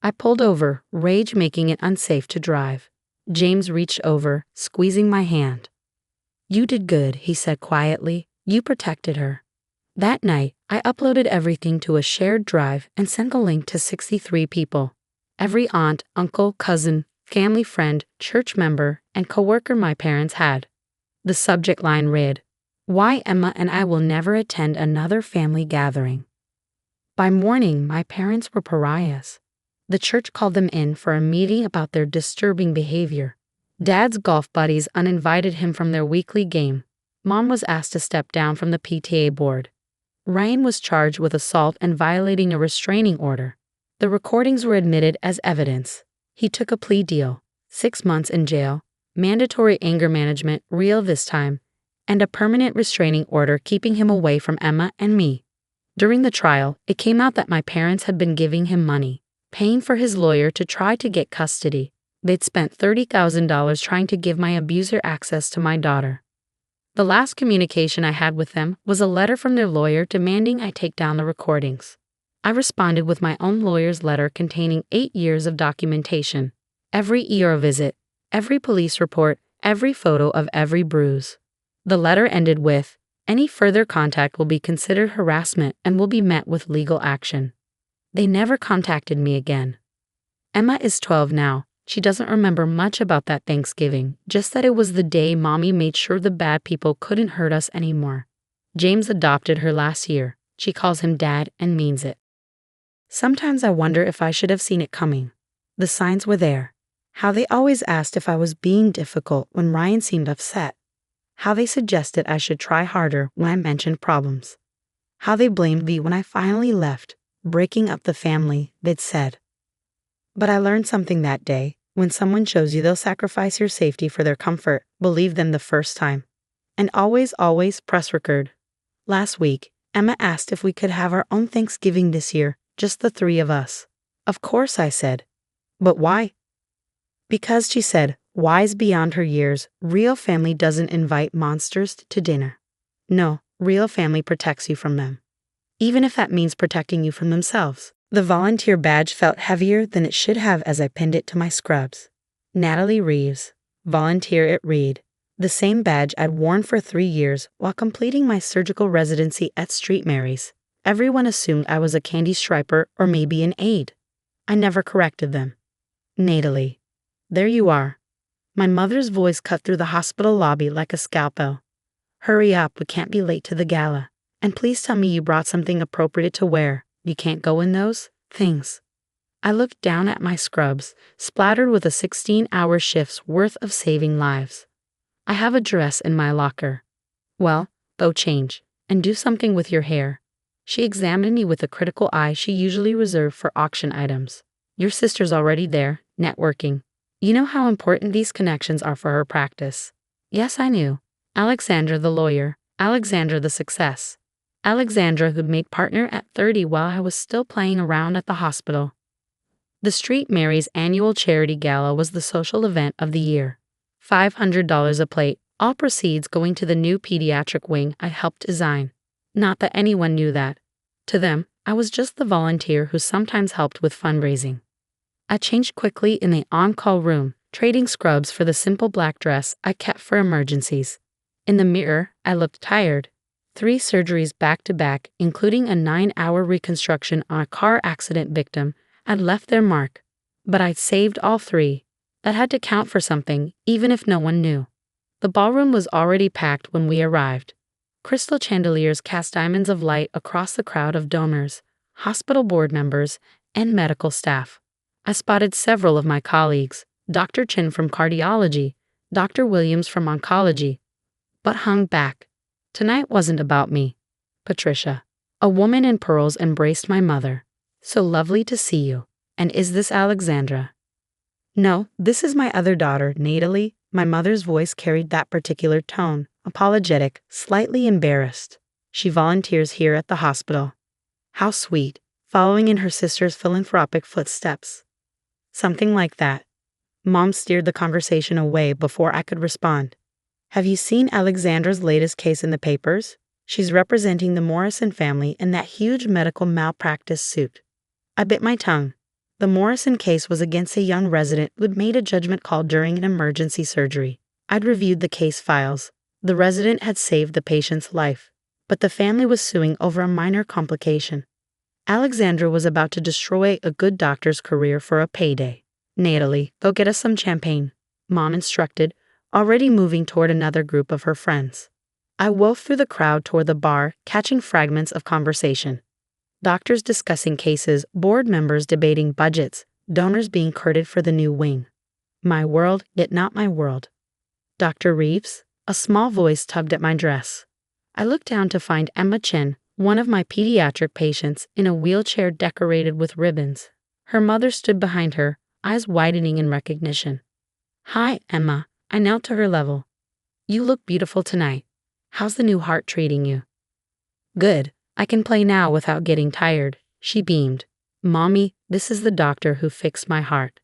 I pulled over, rage making it unsafe to drive. James reached over, squeezing my hand. "You did good," he said quietly. "You protected her." That night, I uploaded everything to a shared drive and sent the link to 63 people. Every aunt, uncle, cousin, family friend, church member, and coworker my parents had. The subject line read, "Why Emma and I will never attend another family gathering." By morning, my parents were pariahs. The church called them in for a meeting about their disturbing behavior. Dad's golf buddies uninvited him from their weekly game. Mom was asked to step down from the PTA board. Ryan was charged with assault and violating a restraining order. The recordings were admitted as evidence. He took a plea deal, 6 months in jail, mandatory anger management, real this time, and a permanent restraining order keeping him away from Emma and me. During the trial, it came out that my parents had been giving him money, paying for his lawyer to try to get custody. They'd spent $30,000 trying to give my abuser access to my daughter. The last communication I had with them was a letter from their lawyer demanding I take down the recordings. I responded with my own lawyer's letter containing 8 years of documentation, every ER visit, every police report, every photo of every bruise. The letter ended with, "Any further contact will be considered harassment and will be met with legal action." They never contacted me again. Emma is 12 now. She doesn't remember much about that Thanksgiving, just that it was the day Mommy made sure the bad people couldn't hurt us anymore. James adopted her last year. She calls him Dad and means it. Sometimes I wonder if I should have seen it coming. The signs were there. How they always asked if I was being difficult when Ryan seemed upset. How they suggested I should try harder when I mentioned problems. How they blamed me when I finally left, breaking up the family, they'd said. But I learned something that day. When someone shows you they'll sacrifice your safety for their comfort, believe them the first time. And always, press record. Last week, Emma asked if we could have our own Thanksgiving this year, just the 3 of us. Of course, I said. But why? Because, she said, wise beyond her years, real family doesn't invite monsters to dinner. No, real family protects you from them. Even if that means protecting you from themselves. The volunteer badge felt heavier than it should have as I pinned it to my scrubs. Natalie Reeves, volunteer at Reed. The same badge I'd worn for 3 years while completing my surgical residency at St. Mary's. Everyone assumed I was a candy striper or maybe an aide. I never corrected them. Natalie. There you are. My mother's voice cut through the hospital lobby like a scalpel. Hurry up, we can't be late to the gala. And please tell me you brought something appropriate to wear. You can't go in those things. I looked down at my scrubs, splattered with a 16-hour shift's worth of saving lives. I have a dress in my locker. Well, go change, and do something with your hair. She examined me with the critical eye she usually reserved for auction items. Your sister's already there, networking. You know how important these connections are for her practice. Yes, I knew. Alexandra the lawyer, Alexandra the success. Alexandra who'd made partner at 30 while I was still playing around at the hospital. The St. Mary's annual charity gala was the social event of the year. $500 a plate, all proceeds going to the new pediatric wing I helped design. Not that anyone knew that. To them, I was just the volunteer who sometimes helped with fundraising. I changed quickly in the on-call room, trading scrubs for the simple black dress I kept for emergencies. In the mirror, I looked tired. 3 surgeries back to back, including a 9-hour reconstruction on a car accident victim, had left their mark. But I'd saved all 3. That had to count for something, even if no one knew. The ballroom was already packed when we arrived. Crystal chandeliers cast diamonds of light across the crowd of donors, hospital board members, and medical staff. I spotted several of my colleagues, Dr. Chin from cardiology, Dr. Williams from oncology, but hung back. Tonight wasn't about me. Patricia, a woman in pearls, embraced my mother. So lovely to see you. And is this Alexandra? No, this is my other daughter, Natalie. My mother's voice carried that particular tone, apologetic, slightly embarrassed. She volunteers here at the hospital. How sweet, following in her sister's philanthropic footsteps. Something like that. Mom steered the conversation away before I could respond. Have you seen Alexandra's latest case in the papers? She's representing the Morrison family in that huge medical malpractice suit. I bit my tongue. The Morrison case was against a young resident who'd made a judgment call during an emergency surgery. I'd reviewed the case files. The resident had saved the patient's life, but the family was suing over a minor complication. Alexandra was about to destroy a good doctor's career for a payday. Natalie, go get us some champagne, Mom instructed, already moving toward another group of her friends. I wove through the crowd toward the bar, catching fragments of conversation. Doctors discussing cases, board members debating budgets, donors being courted for the new wing. My world, yet not my world. Dr. Reeves? A small voice tugged at my dress. I looked down to find Emma Chen, one of my pediatric patients, in a wheelchair decorated with ribbons. Her mother stood behind her, eyes widening in recognition. Hi, Emma. I knelt to her level. You look beautiful tonight. How's the new heart treating you? Good. I can play now without getting tired, she beamed. Mommy, this is the doctor who fixed my heart.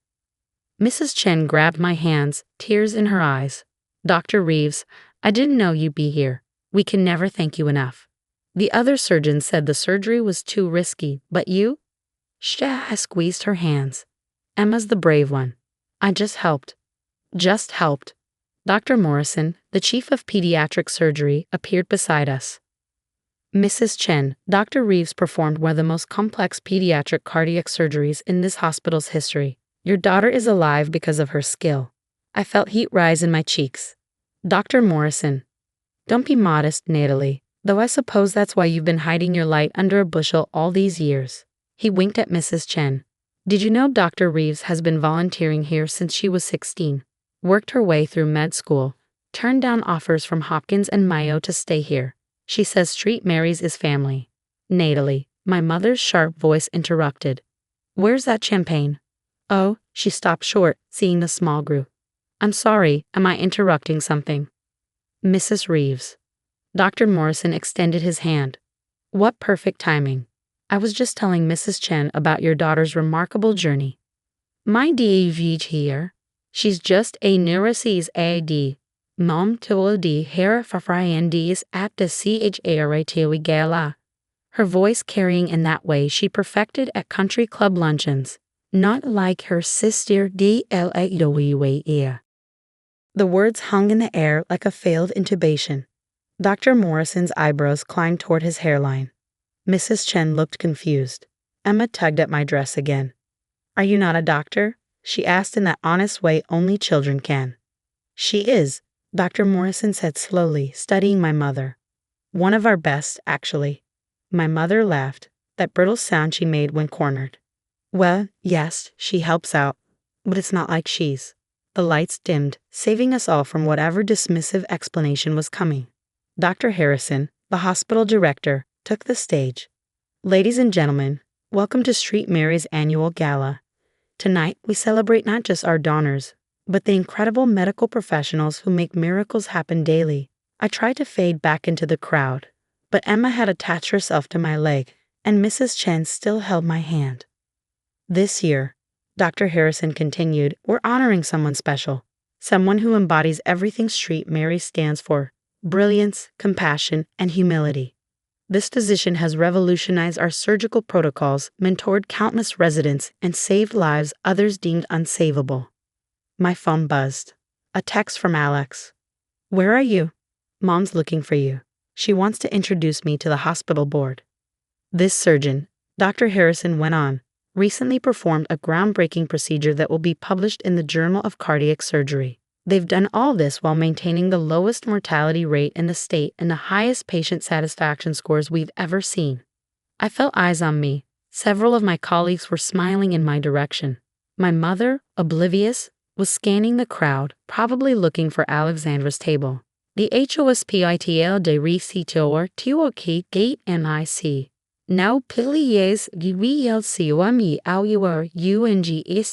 Mrs. Chen grabbed my hands, tears in her eyes. Dr. Reeves, I didn't know you'd be here. We can never thank you enough. The other surgeon said the surgery was too risky, but you? I squeezed her hands. Emma's the brave one. I just helped. Just helped. Dr. Morrison, the chief of pediatric surgery, appeared beside us. Mrs. Chen, Dr. Reeves performed one of the most complex pediatric cardiac surgeries in this hospital's history. Your daughter is alive because of her skill. I felt heat rise in my cheeks. Dr. Morrison. Don't be modest, Natalie, though I suppose that's why you've been hiding your light under a bushel all these years. He winked at Mrs. Chen. Did you know Dr. Reeves has been volunteering here since she was 16? Worked her way through med school, turned down offers from Hopkins and Mayo to stay here. She says St. Mary's is family. Natalie, my mother's sharp voice interrupted. Where's that champagne? Oh, she stopped short, seeing the small group. I'm sorry, am I interrupting something? Mrs. Reeves. Dr. Morrison extended his hand. What perfect timing. I was just telling Mrs. Chen about your daughter's remarkable journey. My DAV here. She's just a neuroses AD. Mom told the hair fafriendis at the CHARATW gala. Her voice carrying in that way she perfected at country club luncheons, not like her sister DLAWE. The words hung in the air like a failed intubation. Dr. Morrison's eyebrows climbed toward his hairline. Mrs. Chen looked confused. Emma tugged at my dress again. Are you not a doctor? She asked in that honest way only children can. She is, Dr. Morrison said slowly, studying my mother. One of our best, actually. My mother laughed, that brittle sound she made when cornered. Well, yes, she helps out, but it's not like she's. The lights dimmed, saving us all from whatever dismissive explanation was coming. Dr. Harrison, the hospital director, took the stage. Ladies and gentlemen, welcome to St. Mary's annual gala. Tonight, we celebrate not just our donors, but the incredible medical professionals who make miracles happen daily. I tried to fade back into the crowd, but Emma had attached herself to my leg, and Mrs. Chen still held my hand. This year, Dr. Harrison continued, we're honoring someone special, someone who embodies everything St. Mary stands for: brilliance, compassion, and humility. This physician has revolutionized our surgical protocols, mentored countless residents, and saved lives others deemed unsavable. My phone buzzed. A text from Alex. Where are you? Mom's looking for you. She wants to introduce me to the hospital board. This surgeon, Dr. Harrison went on, recently performed a groundbreaking procedure that will be published in the Journal of Cardiac Surgery. They've done all this while maintaining the lowest mortality rate in the state and the highest patient satisfaction scores we've ever seen. I felt eyes on me. Several of my colleagues were smiling in my direction. My mother, oblivious, was scanning the crowd, probably looking for Alexandra's table. The hospital de recitor tuoki gate mic. Now pilies gwlc auer UNGSDCKIF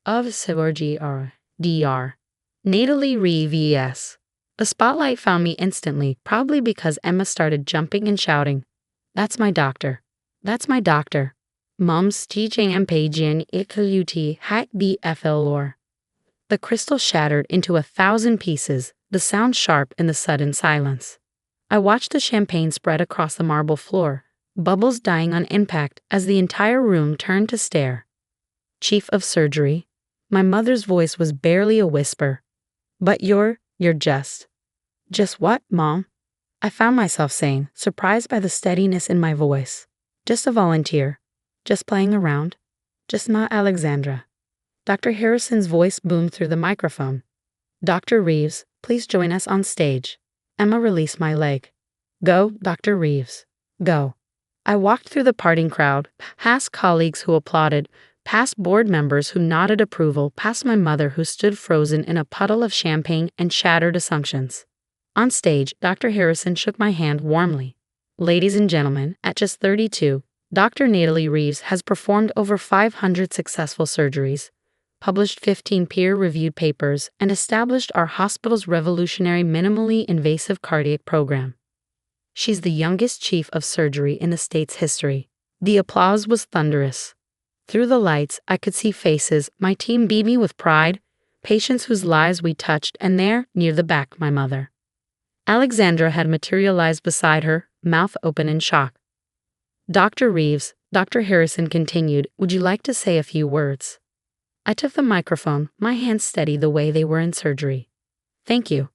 of Sivor DR. Natalie Re vs. The spotlight found me instantly, probably because Emma started jumping and shouting, "That's my doctor. That's my doctor. Mom's teaching Mpagin ikaluti hat BFLor." The crystal shattered into 1,000 pieces, the sound sharp in the sudden silence. I watched the champagne spread across the marble floor, bubbles dying on impact as the entire room turned to stare. "Chief of surgery." My mother's voice was barely a whisper. "But you're just." "Just what, Mom?" I found myself saying, surprised by the steadiness in my voice. "Just a volunteer. Just playing around. Just not Alexandra." Dr. Harrison's voice boomed through the microphone. "Dr. Reeves, please join us on stage." Emma released my leg. "Go, Dr. Reeves. Go." I walked through the parting crowd, past colleagues who applauded, past board members who nodded approval, past my mother who stood frozen in a puddle of champagne and shattered assumptions. On stage, Dr. Harrison shook my hand warmly. "Ladies and gentlemen, at just 32, Dr. Natalie Reeves has performed over 500 successful surgeries, published 15 peer-reviewed papers, and established our hospital's revolutionary minimally invasive cardiac program. She's the youngest chief of surgery in the state's history." The applause was thunderous. Through the lights, I could see faces, my team beaming with pride, patients whose lives we touched, and there, near the back, my mother. Alexandra had materialized beside her, mouth open in shock. "Dr. Reeves," Dr. Harrison continued, "would you like to say a few words?" I took the microphone, my hands steady the way they were in surgery. "Thank you.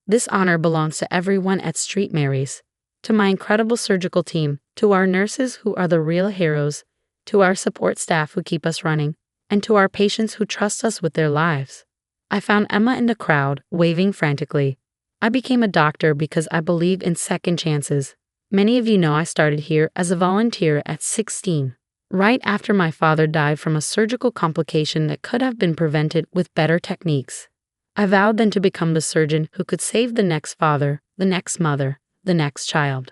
This honor belongs to everyone at St. Mary's, to my incredible surgical team, to our nurses who are the real heroes, to our support staff who keep us running, and to our patients who trust us with their lives." I found Emma in the crowd, waving frantically. I became a doctor because I believe in second chances. Many of you know I started here as a volunteer at 16, right after my father died from a surgical complication that could have been prevented with better techniques. I vowed then to become the surgeon who could save the next father, the next mother, the next child.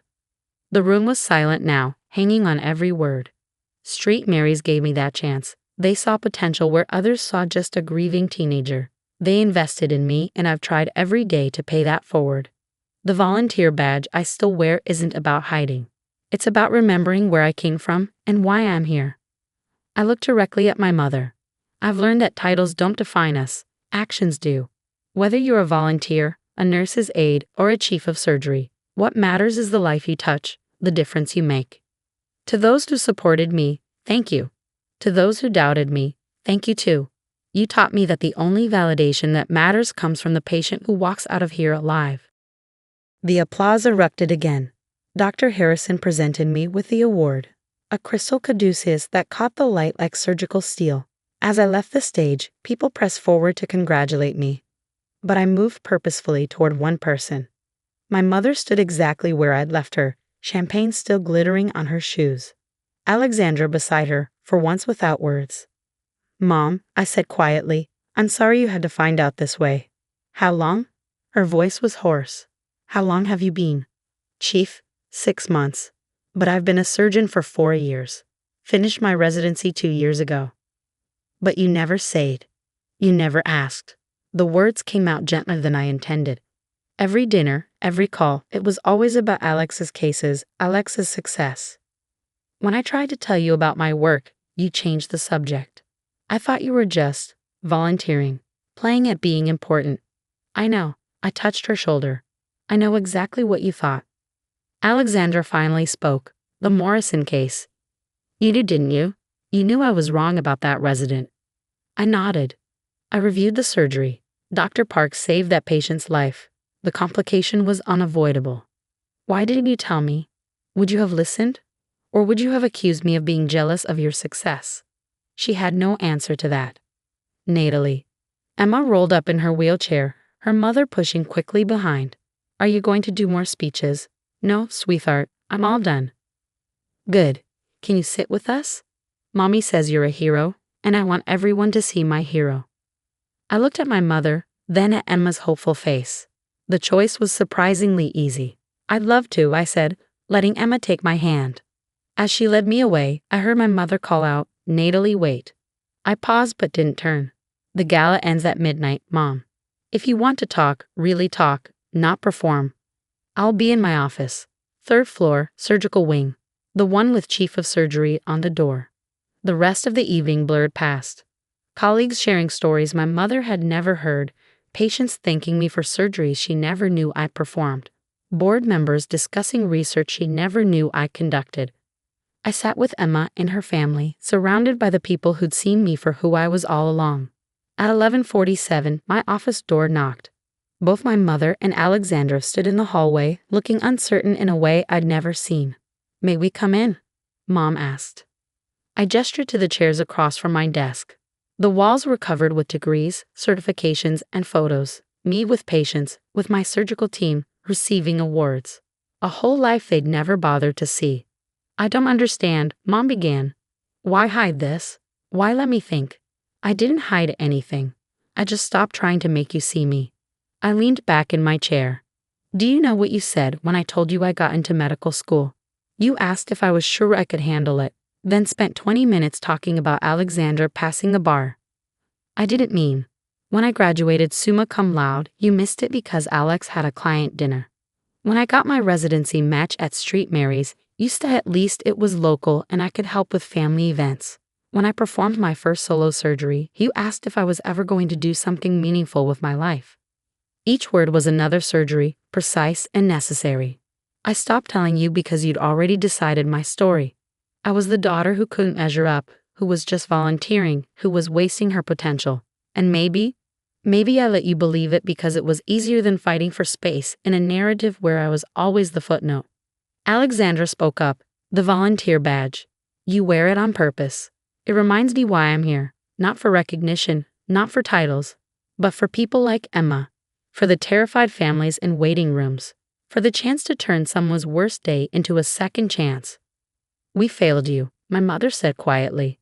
The room was silent now, hanging on every word. St. Mary's gave me that chance. They saw potential where others saw just a grieving teenager. They invested in me, and I've tried every day to pay that forward. The volunteer badge I still wear isn't about hiding. It's about remembering where I came from and why I'm here. I looked directly at my mother. I've learned that titles don't define us, actions do. Whether you're a volunteer, a nurse's aide, or a chief of surgery, what matters is the life you touch, the difference you make. To those who supported me, thank you. To those who doubted me, thank you too. You taught me that the only validation that matters comes from the patient who walks out of here alive. The applause erupted again. Dr. Harrison presented me with the award, a crystal caduceus that caught the light like surgical steel. As I left the stage, people pressed forward to congratulate me. But I moved purposefully toward one person. My mother stood exactly where I'd left her, champagne still glittering on her shoes. Alexandra beside her, for once without words. "Mom," I said quietly, "I'm sorry you had to find out this way." "How long?" Her voice was hoarse. "How long have you been?" "Chief, 6 months. But I've been a surgeon for 4 years. Finished my residency 2 years ago." "But you never said. You never asked." The words came out gentler than I intended. Every dinner, every call, it was always about Alex's cases, Alex's success. When I tried to tell you about my work, you changed the subject. I thought you were just volunteering, playing at being important. I know. I touched her shoulder. I know exactly what you thought. Alexandra finally spoke. "The Morrison case. You knew, didn't you? You knew I was wrong about that resident." I nodded. "I reviewed the surgery. Dr. Park saved that patient's life. The complication was unavoidable. Why didn't you tell me? Would you have listened? Or would you have accused me of being jealous of your success? She had no answer to that. Natally. Emma rolled up in her wheelchair, her mother pushing quickly behind. Are you going to do more speeches? No, sweetheart, I'm all done. Good. Can you sit with us? Mommy says you're a hero, and I want everyone to see my hero. I looked at my mother, then at Emma's hopeful face. The choice was surprisingly easy. I'd love to, I said, letting Emma take my hand. As she led me away, I heard my mother call out, Natally, wait. I paused but didn't turn. The gala ends at midnight, Mom. If you want to talk, really talk, not perform. I'll be in my office. 3rd floor, surgical wing. The one with chief of surgery on the door. The rest of the evening blurred past. Colleagues sharing stories my mother had never heard, patients thanking me for surgeries she never knew I performed, board members discussing research she never knew I conducted. I sat with Emma and her family, surrounded by the people who'd seen me for who I was all along. At 11:47, my office door knocked. Both my mother and Alexandra stood in the hallway, looking uncertain in a way I'd never seen. May we come in? Mom asked. I gestured to the chairs across from my desk. The walls were covered with degrees, certifications, and photos. Me with patients, with my surgical team, receiving awards. A whole life they'd never bothered to see. I don't understand, Mom began. Why hide this? Why let me think? I didn't hide anything. I just stopped trying to make you see me. I leaned back in my chair. Do you know what you said when I told you I got into medical school? You asked if I was sure I could handle it, then spent 20 minutes talking about Alexandra passing the bar. I didn't mean. When I graduated summa cum laude, you missed it because Alex had a client dinner. When I got my residency match at St. Mary's, you said at least it was local and I could help with family events. When I performed my first solo surgery, you asked if I was ever going to do something meaningful with my life. Each word was another surgery, precise and necessary. I stopped telling you because you'd already decided my story. I was the daughter who couldn't measure up, who was just volunteering, who was wasting her potential. And maybe I let you believe it because it was easier than fighting for space in a narrative where I was always the footnote. Alexandra spoke up, the volunteer badge. You wear it on purpose. It reminds me why I'm here, not for recognition, not for titles, but for people like Emma, for the terrified families in waiting rooms, for the chance to turn someone's worst day into a second chance. We failed you, my mother said quietly.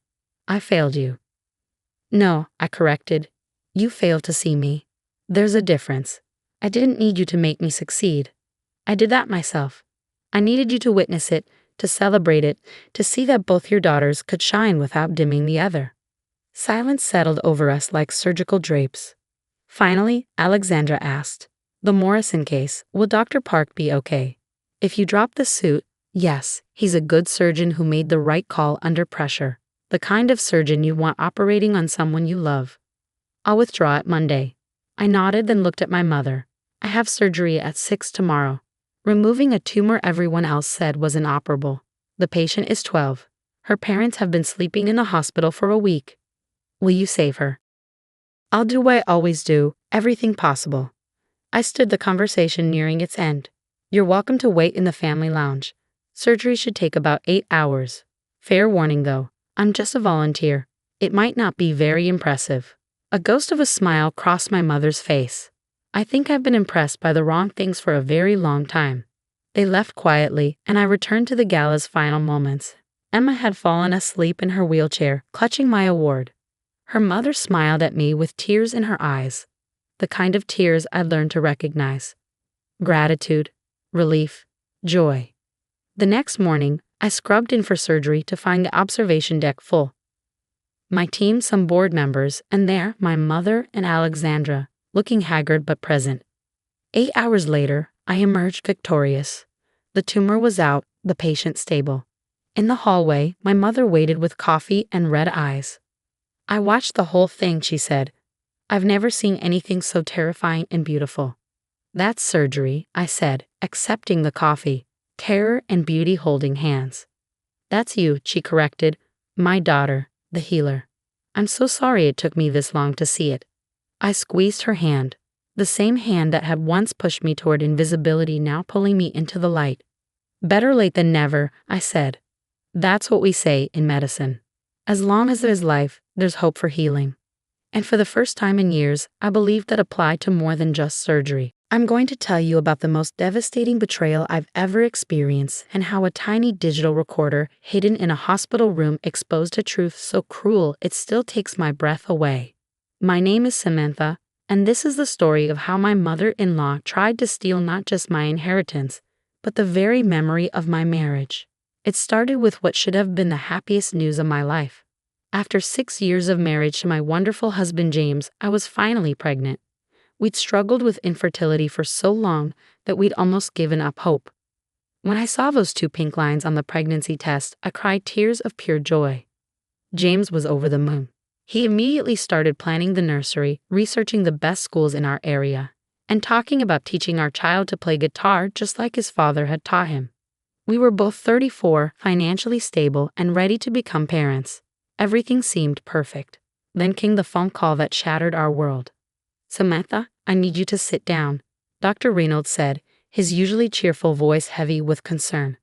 I failed you. No, I corrected. You failed to see me. There's a difference. I didn't need you to make me succeed. I did that myself. I needed you to witness it, to celebrate it, to see that both your daughters could shine without dimming the other. Silence settled over us like surgical drapes. Finally, Alexandra asked, the Morrison case, will Dr. Park be okay? If you drop the suit, yes, he's a good surgeon who made the right call under pressure, the kind of surgeon you want operating on someone you love. I'll withdraw it Monday. I nodded, then looked at my mother. I have surgery at 6 tomorrow. Removing a tumor everyone else said was inoperable. The patient is 12. Her parents have been sleeping in the hospital for a week. Will you save her? I'll do what I always do, everything possible. I stood the conversation nearing its end. You're welcome to wait in the family lounge. Surgery should take about 8 hours. Fair warning though, I'm just a volunteer. It might not be very impressive. A ghost of a smile crossed my mother's face. I think I've been impressed by the wrong things for a very long time. They left quietly, and I returned to the gala's final moments. Emma had fallen asleep in her wheelchair, clutching my award. Her mother smiled at me with tears in her eyes, the kind of tears I'd learned to recognize. Gratitude, relief, joy. The next morning, I scrubbed in for surgery to find the observation deck full. My team, some board members, and there, my mother and Alexandra, looking haggard but present. 8 hours later, I emerged victorious. The tumor was out, the patient stable. In the hallway, my mother waited with coffee and red eyes. I watched the whole thing, she said. I've never seen anything so terrifying and beautiful. That's surgery, I said, accepting the coffee, terror and beauty holding hands. That's you, she corrected, my daughter, the healer. I'm so sorry it took me this long to see it. I squeezed her hand. the same hand that had once pushed me toward invisibility now pulling me into the light. Better late than never, I said. That's what we say in medicine. As long as there's life, there's hope for healing. And for the first time in years, I believed that applied to more than just surgery. I'm going to tell you about the most devastating betrayal I've ever experienced and how a tiny digital recorder hidden in a hospital room exposed a truth so cruel it still takes my breath away. My name is Samantha, and this is the story of how my mother-in-law tried to steal not just my inheritance, but the very memory of my marriage. It started with what should have been the happiest news of my life. After 6 years of marriage to my wonderful husband James, I was finally pregnant. We'd struggled with infertility for so long that we'd almost given up hope. When I saw those 2 pink lines on the pregnancy test, I cried tears of pure joy. James was over the moon. He immediately started planning the nursery, researching the best schools in our area, and talking about teaching our child to play guitar just like his father had taught him. We were both 34, financially stable, and ready to become parents. Everything seemed perfect. Then came the phone call that shattered our world. Samantha, I need you to sit down, Dr. Reynolds said, his usually cheerful voice heavy with concern.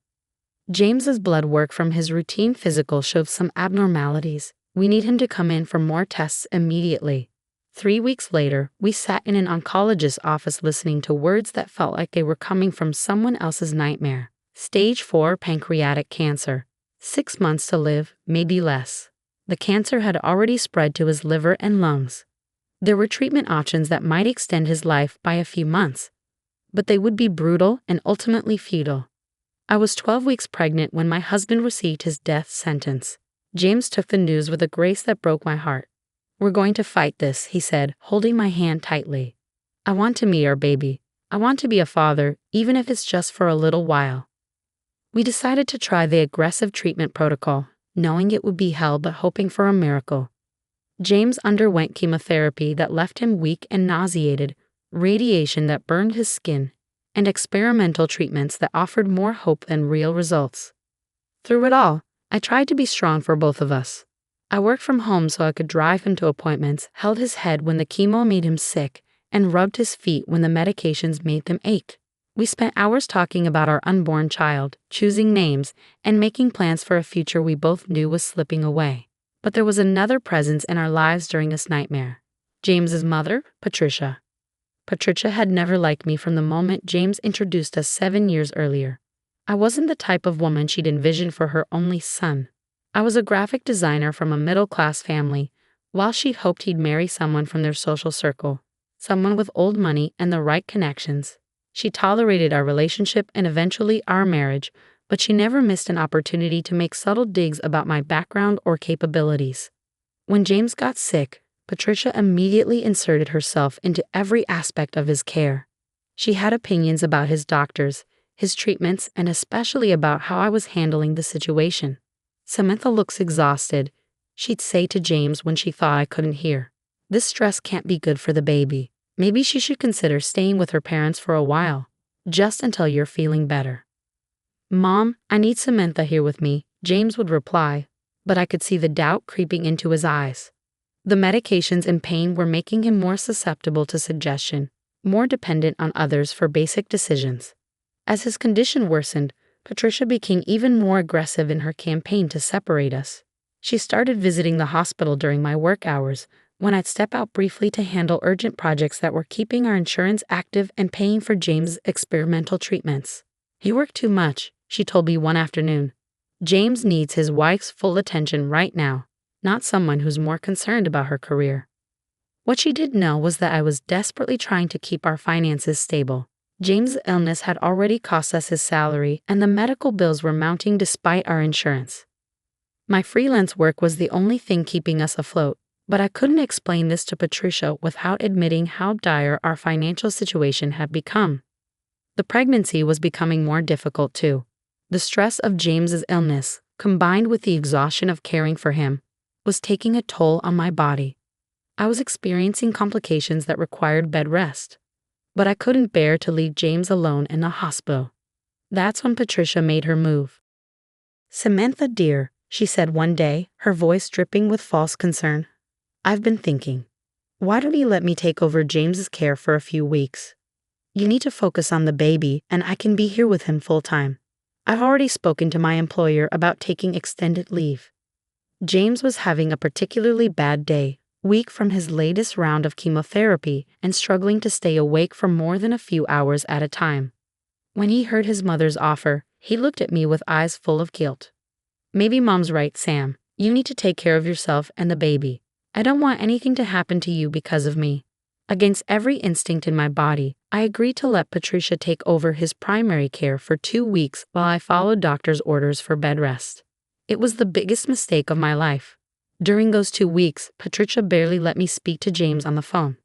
James's blood work from his routine physical showed some abnormalities. We need him to come in for more tests immediately. 3 weeks later, we sat in an oncologist's office listening to words that felt like they were coming from someone else's nightmare. Stage 4 pancreatic cancer. 6 months to live, maybe less. The cancer had already spread to his liver and lungs. There were treatment options that might extend his life by a few months, but they would be brutal and ultimately futile. I was 12 weeks pregnant when my husband received his death sentence. James took the news with a grace that broke my heart. We're going to fight this, he said, holding my hand tightly. I want to meet our baby. I want to be a father, even if it's just for a little while. We decided to try the aggressive treatment protocol, knowing it would be hell but hoping for a miracle. James underwent chemotherapy that left him weak and nauseated, radiation that burned his skin, and experimental treatments that offered more hope than real results. Through it all, I tried to be strong for both of us. I worked from home so I could drive him to appointments, held his head when the chemo made him sick, and rubbed his feet when the medications made them ache. We spent hours talking about our unborn child, choosing names, and making plans for a future we both knew was slipping away. But there was another presence in our lives during this nightmare. James's mother, Patricia. Patricia had never liked me from the moment James introduced us 7 years earlier. I wasn't the type of woman she'd envisioned for her only son. I was a graphic designer from a middle-class family, while she hoped he'd marry someone from their social circle, someone with old money and the right connections. She tolerated our relationship and eventually our marriage, but she never missed an opportunity to make subtle digs about my background or capabilities. When James got sick, Patricia immediately inserted herself into every aspect of his care. She had opinions about his doctors, his treatments, and especially about how I was handling the situation. Samantha looks exhausted, she'd say to James when she thought I couldn't hear. This stress can't be good for the baby. Maybe she should consider staying with her parents for a while, just until you're feeling better. Mom, I need Samantha here with me, James would reply, but I could see the doubt creeping into his eyes. The medications and pain were making him more susceptible to suggestion, more dependent on others for basic decisions. As his condition worsened, Patricia became even more aggressive in her campaign to separate us. She started visiting the hospital during my work hours, when I'd step out briefly to handle urgent projects that were keeping our insurance active and paying for James' experimental treatments. He worked too much, she told me one afternoon. James needs his wife's full attention right now, not someone who's more concerned about her career. What she didn't know was that I was desperately trying to keep our finances stable. James' illness had already cost us his salary, and the medical bills were mounting despite our insurance. My freelance work was the only thing keeping us afloat, but I couldn't explain this to Patricia without admitting how dire our financial situation had become. The pregnancy was becoming more difficult too. The stress of James's illness, combined with the exhaustion of caring for him, was taking a toll on my body. I was experiencing complications that required bed rest, but I couldn't bear to leave James alone in the hospital. That's when Patricia made her move. Samantha, dear, she said one day, her voice dripping with false concern. I've been thinking. Why don't you let me take over James's care for a few weeks? You need to focus on the baby, and I can be here with him full time. I've already spoken to my employer about taking extended leave. James was having a particularly bad day, weak from his latest round of chemotherapy and struggling to stay awake for more than a few hours at a time. When he heard his mother's offer, he looked at me with eyes full of guilt. Maybe Mom's right, Sam. You need to take care of yourself and the baby. I don't want anything to happen to you because of me. Against every instinct in my body, I agreed to let Patricia take over his primary care for 2 weeks while I followed doctor's orders for bed rest. It was the biggest mistake of my life. During those 2 weeks, Patricia barely let me speak to James on the phone.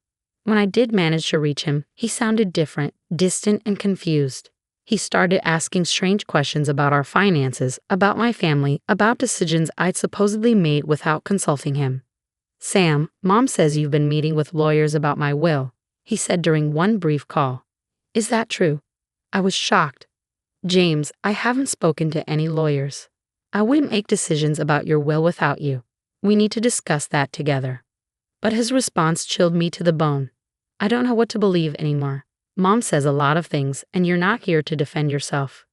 When I did manage to reach him, he sounded different, distant, and confused. He started asking strange questions about our finances, about my family, about decisions I'd supposedly made without consulting him. Sam, Mom says you've been meeting with lawyers about my will, he said during one brief call. Is that true? I was shocked. James, I haven't spoken to any lawyers. I wouldn't make decisions about your will without you. We need to discuss that together. But his response chilled me to the bone. I don't know what to believe anymore. Mom says a lot of things, and you're not here to defend yourself.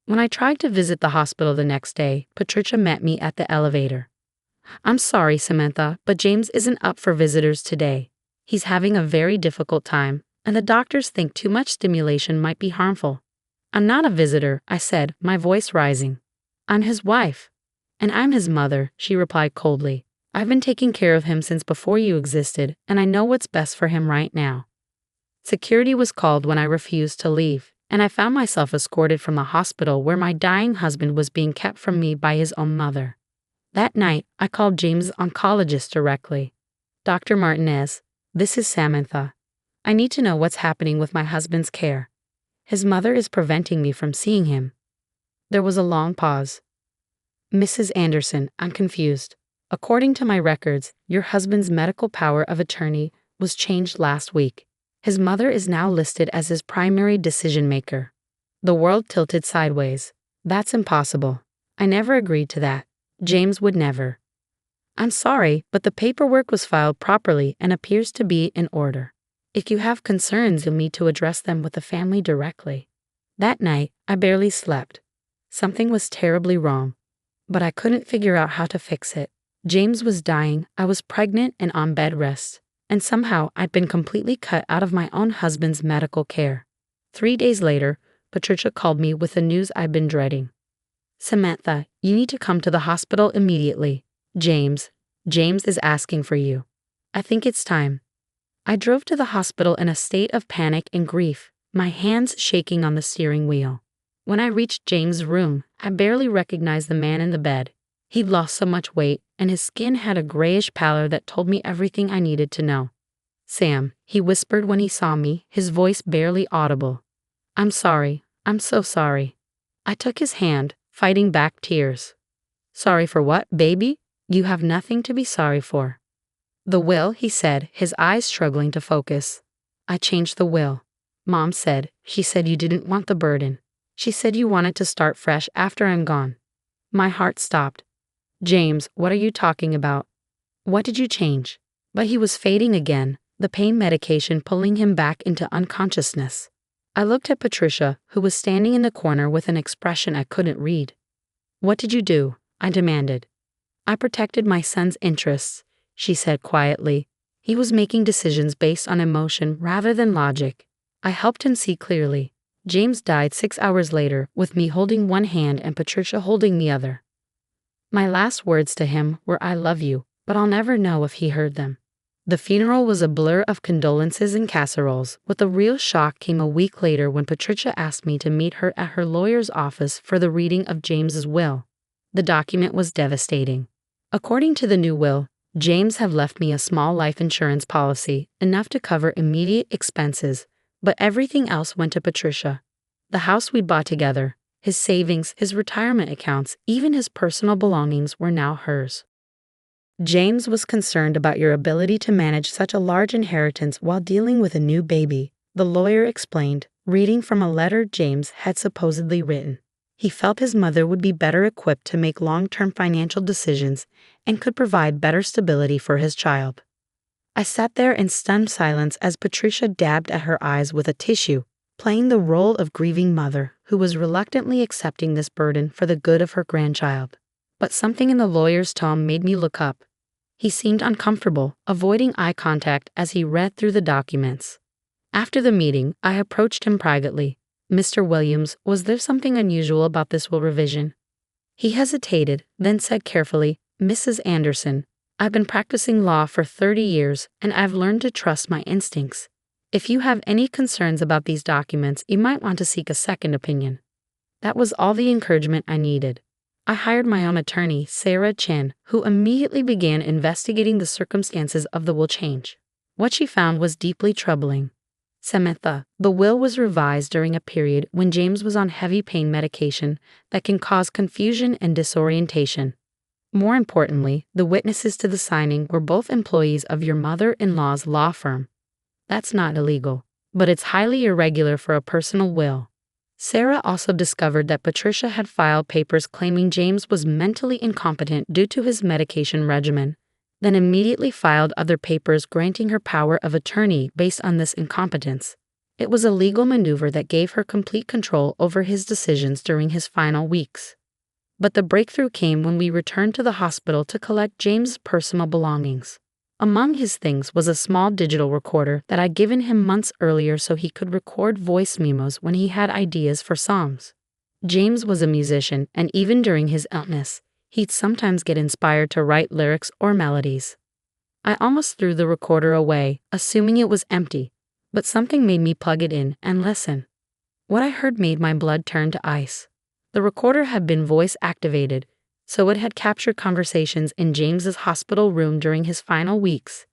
When I tried to visit the hospital the next day, Patricia met me at the elevator. I'm sorry, Samantha, but James isn't up for visitors today. He's having a very difficult time, and the doctors think too much stimulation might be harmful. I'm not a visitor, I said, my voice rising. I'm his wife. And I'm his mother, she replied coldly. I've been taking care of him since before you existed, and I know what's best for him right now. Security was called when I refused to leave, and I found myself escorted from the hospital where my dying husband was being kept from me by his own mother. That night, I called James' oncologist directly. Dr. Martinez, this is Samantha. I need to know what's happening with my husband's care. His mother is preventing me from seeing him. There was a long pause. Mrs. Anderson, I'm confused. According to my records, your husband's medical power of attorney was changed last week. His mother is now listed as his primary decision maker. The world tilted sideways. That's impossible. I never agreed to that. James would never. I'm sorry, but the paperwork was filed properly and appears to be in order. If you have concerns, you'll need to address them with the family directly. That night, I barely slept. Something was terribly wrong, but I couldn't figure out how to fix it. James was dying, I was pregnant and on bed rest, and somehow I'd been completely cut out of my own husband's medical care. 3 days later, Patricia called me with the news I'd been dreading. Samantha, you need to come to the hospital immediately. James is asking for you. I think it's time. I drove to the hospital in a state of panic and grief, my hands shaking on the steering wheel. When I reached James' room, I barely recognized the man in the bed. He'd lost so much weight, and his skin had a grayish pallor that told me everything I needed to know. Sam, he whispered when he saw me, his voice barely audible. I'm sorry. I'm so sorry. I took his hand, fighting back tears. Sorry for what, baby? You have nothing to be sorry for. The will, he said, his eyes struggling to focus. I changed the will. Mom said, she said you didn't want the burden. She said you wanted to start fresh after I'm gone. My heart stopped. James, what are you talking about? What did you change? But he was fading again, the pain medication pulling him back into unconsciousness. I looked at Patricia, who was standing in the corner with an expression I couldn't read. What did you do? I demanded. I protected my son's interests, she said quietly. He was making decisions based on emotion rather than logic. I helped him see clearly. James died 6 hours later, with me holding one hand and Patricia holding the other. My last words to him were I love you, but I'll never know if he heard them. The funeral was a blur of condolences and casseroles, but the real shock came a week later when Patricia asked me to meet her at her lawyer's office for the reading of James's will. The document was devastating. According to the new will, James had left me a small life insurance policy, enough to cover immediate expenses, but everything else went to Patricia. The house we bought together, his savings, his retirement accounts, even his personal belongings were now hers. James was concerned about your ability to manage such a large inheritance while dealing with a new baby, the lawyer explained, reading from a letter James had supposedly written. He felt his mother would be better equipped to make long-term financial decisions and could provide better stability for his child. I sat there in stunned silence as Patricia dabbed at her eyes with a tissue, playing the role of grieving mother who was reluctantly accepting this burden for the good of her grandchild. But something in the lawyer's tone made me look up. He seemed uncomfortable, avoiding eye contact as he read through the documents. After the meeting, I approached him privately. "Mr. Williams, was there something unusual about this will revision?" He hesitated, then said carefully, "Mrs. Anderson, I've been practicing law for 30 years, and I've learned to trust my instincts. If you have any concerns about these documents, you might want to seek a second opinion." That was all the encouragement I needed. I hired my own attorney, Sarah Chen, who immediately began investigating the circumstances of the will change. What she found was deeply troubling. Samantha, the will was revised during a period when James was on heavy pain medication that can cause confusion and disorientation. More importantly, the witnesses to the signing were both employees of your mother-in-law's law firm. That's not illegal, but it's highly irregular for a personal will. Sarah also discovered that Patricia had filed papers claiming James was mentally incompetent due to his medication regimen, then immediately filed other papers granting her power of attorney based on this incompetence. It was a legal maneuver that gave her complete control over his decisions during his final weeks. But the breakthrough came when we returned to the hospital to collect James' personal belongings. Among his things was a small digital recorder that I'd given him months earlier so he could record voice memos when he had ideas for songs. James was a musician, and even during his illness, he'd sometimes get inspired to write lyrics or melodies. I almost threw the recorder away, assuming it was empty, but something made me plug it in and listen. What I heard made my blood turn to ice. The recorder had been voice-activated, so it had captured conversations in James's hospital room during his final weeks.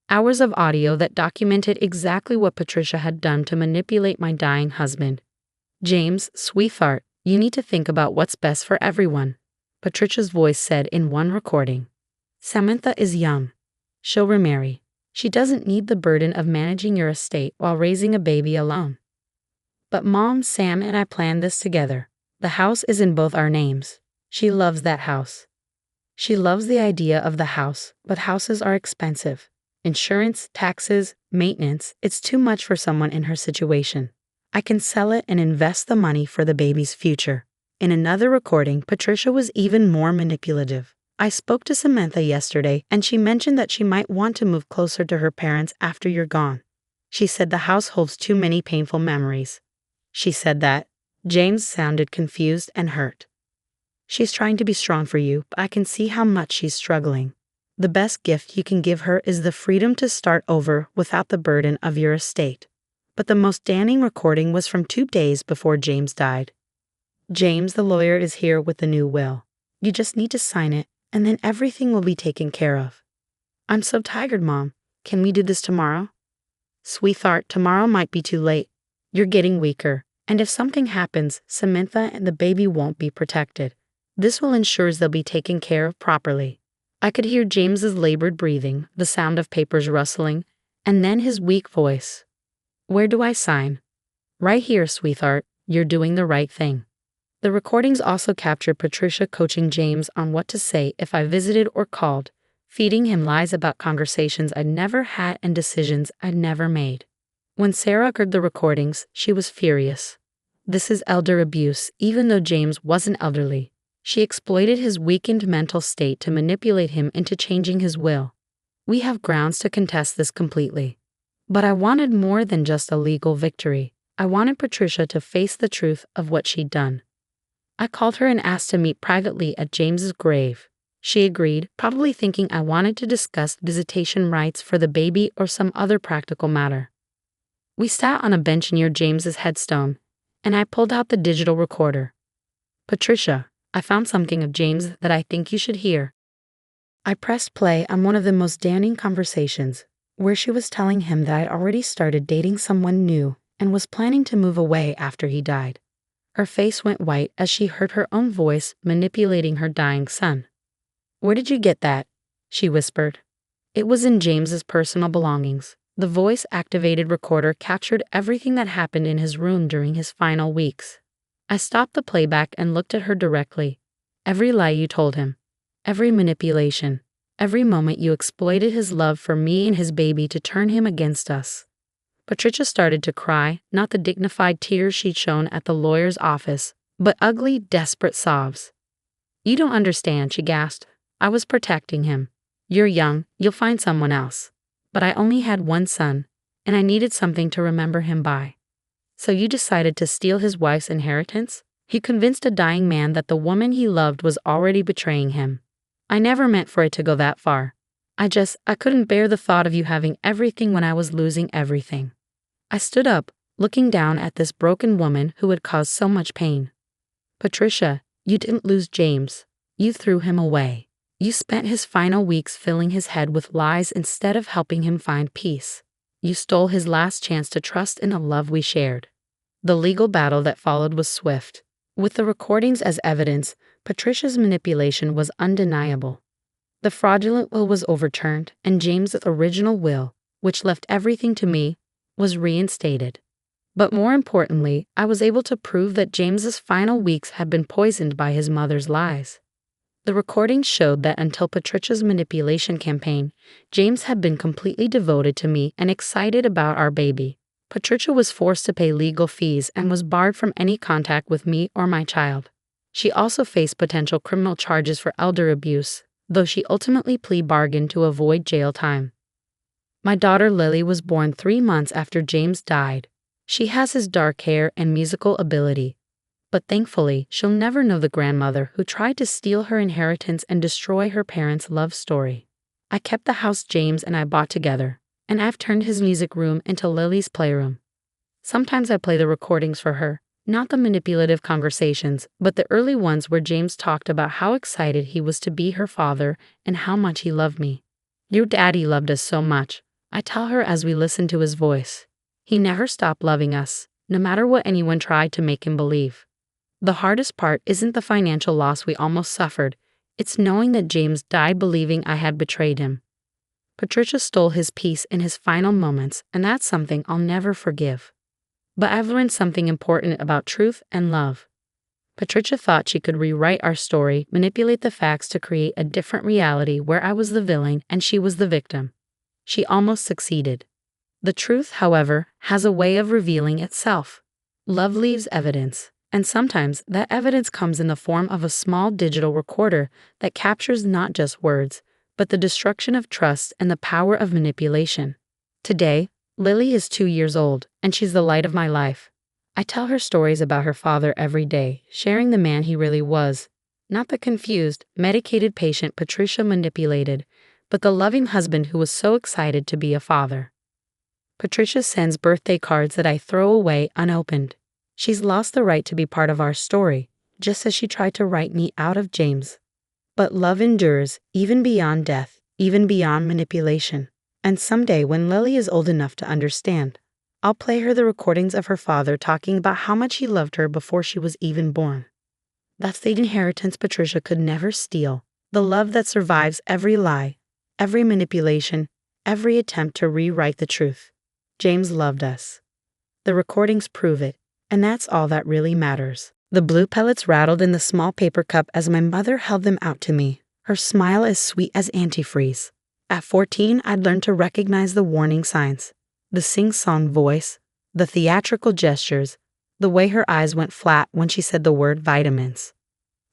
Hours of audio that documented exactly what Patricia had done to manipulate my dying husband. "James, sweetheart, you need to think about what's best for everyone," Patricia's voice said in one recording. "Samantha is young. She'll remarry. She doesn't need the burden of managing your estate while raising a baby alone. But Mom, Sam, and I planned this together. The house is in both our names. She loves that house. She loves the idea of the house, but houses are expensive. Insurance, taxes, maintenance, it's too much for someone in her situation. I can sell it and invest the money for the baby's future." In another recording, Patricia was even more manipulative. "I spoke to Samantha yesterday, and she mentioned that she might want to move closer to her parents after you're gone. She said the house holds too many painful memories." She said that. James sounded confused and hurt. "She's trying to be strong for you, but I can see how much she's struggling. The best gift you can give her is the freedom to start over without the burden of your estate." But the most damning recording was from 2 days before James died. "James, the lawyer, is here with the new will. You just need to sign it, and then everything will be taken care of." "I'm so tired, Mom. Can we do this tomorrow?" "Sweetheart, tomorrow might be too late. You're getting weaker, and if something happens, Samantha and the baby won't be protected. This will ensure they'll be taken care of properly." I could hear James's labored breathing, the sound of papers rustling, and then his weak voice. "Where do I sign?" "Right here, sweetheart. You're doing the right thing." The recordings also captured Patricia coaching James on what to say if I visited or called, feeding him lies about conversations I'd never had and decisions I'd never made. When Sarah heard the recordings, she was furious. This is elder abuse, even though James wasn't elderly. She exploited his weakened mental state to manipulate him into changing his will. We have grounds to contest this completely. But I wanted more than just a legal victory. I wanted Patricia to face the truth of what she'd done. I called her and asked to meet privately at James's grave. She agreed, probably thinking I wanted to discuss visitation rights for the baby or some other practical matter. We sat on a bench near James's headstone, and I pulled out the digital recorder. "Patricia, I found something of James that I think you should hear." I pressed play on one of the most damning conversations, where she was telling him that I'd already started dating someone new and was planning to move away after he died. Her face went white as she heard her own voice manipulating her dying son. "Where did you get that?" she whispered. It was in James's personal belongings. The voice-activated recorder captured everything that happened in his room during his final weeks. I stopped the playback and looked at her directly. "Every lie you told him. Every manipulation. Every moment you exploited his love for me and his baby to turn him against us." Patricia started to cry, not the dignified tears she'd shown at the lawyer's office, but ugly, desperate sobs. "You don't understand," she gasped. "I was protecting him. You're young, you'll find someone else. But I only had one son, and I needed something to remember him by." "So you decided to steal his wife's inheritance?" He convinced a dying man that the woman he loved was already betraying him. "I never meant for it to go that far. I couldn't bear the thought of you having everything when I was losing everything." I stood up, looking down at this broken woman who had caused so much pain. "Patricia, you didn't lose James. You threw him away. You spent his final weeks filling his head with lies instead of helping him find peace. You stole his last chance to trust in a love we shared." The legal battle that followed was swift. With the recordings as evidence, Patricia's manipulation was undeniable. The fraudulent will was overturned, and James's original will, which left everything to me, was reinstated. But more importantly, I was able to prove that James's final weeks had been poisoned by his mother's lies. The recordings showed that until Patricia's manipulation campaign, James had been completely devoted to me and excited about our baby. Patricia was forced to pay legal fees and was barred from any contact with me or my child. She also faced potential criminal charges for elder abuse, though she ultimately plea bargained to avoid jail time. My daughter Lily was born 3 months after James died. She has his dark hair and musical ability. But thankfully, she'll never know the grandmother who tried to steal her inheritance and destroy her parents' love story. I kept the house James and I bought together, and I've turned his music room into Lily's playroom. Sometimes I play the recordings for her, not the manipulative conversations, but the early ones where James talked about how excited he was to be her father and how much he loved me. "Your daddy loved us so much," I tell her as we listen to his voice. "He never stopped loving us, no matter what anyone tried to make him believe." The hardest part isn't the financial loss we almost suffered, it's knowing that James died believing I had betrayed him. Patricia stole his peace in his final moments, and that's something I'll never forgive. But I've learned something important about truth and love. Patricia thought she could rewrite our story, manipulate the facts to create a different reality where I was the villain and she was the victim. She almost succeeded. The truth, however, has a way of revealing itself. Love leaves evidence. And sometimes that evidence comes in the form of a small digital recorder that captures not just words, but the destruction of trust and the power of manipulation. Today, Lily is 2 years old, and she's the light of my life. I tell her stories about her father every day, sharing the man he really was. Not the confused, medicated patient Patricia manipulated, but the loving husband who was so excited to be a father. Patricia sends birthday cards that I throw away unopened. She's lost the right to be part of our story, just as she tried to write me out of James. But love endures, even beyond death, even beyond manipulation. And someday, when Lily is old enough to understand, I'll play her the recordings of her father talking about how much he loved her before she was even born. That's the inheritance Patricia could never steal, the love that survives every lie, every manipulation, every attempt to rewrite the truth. James loved us. The recordings prove it. And that's all that really matters. The blue pellets rattled in the small paper cup as my mother held them out to me, her smile as sweet as antifreeze. At 14, I'd learned to recognize the warning signs, the sing-song voice, the theatrical gestures, the way her eyes went flat when she said the word vitamins.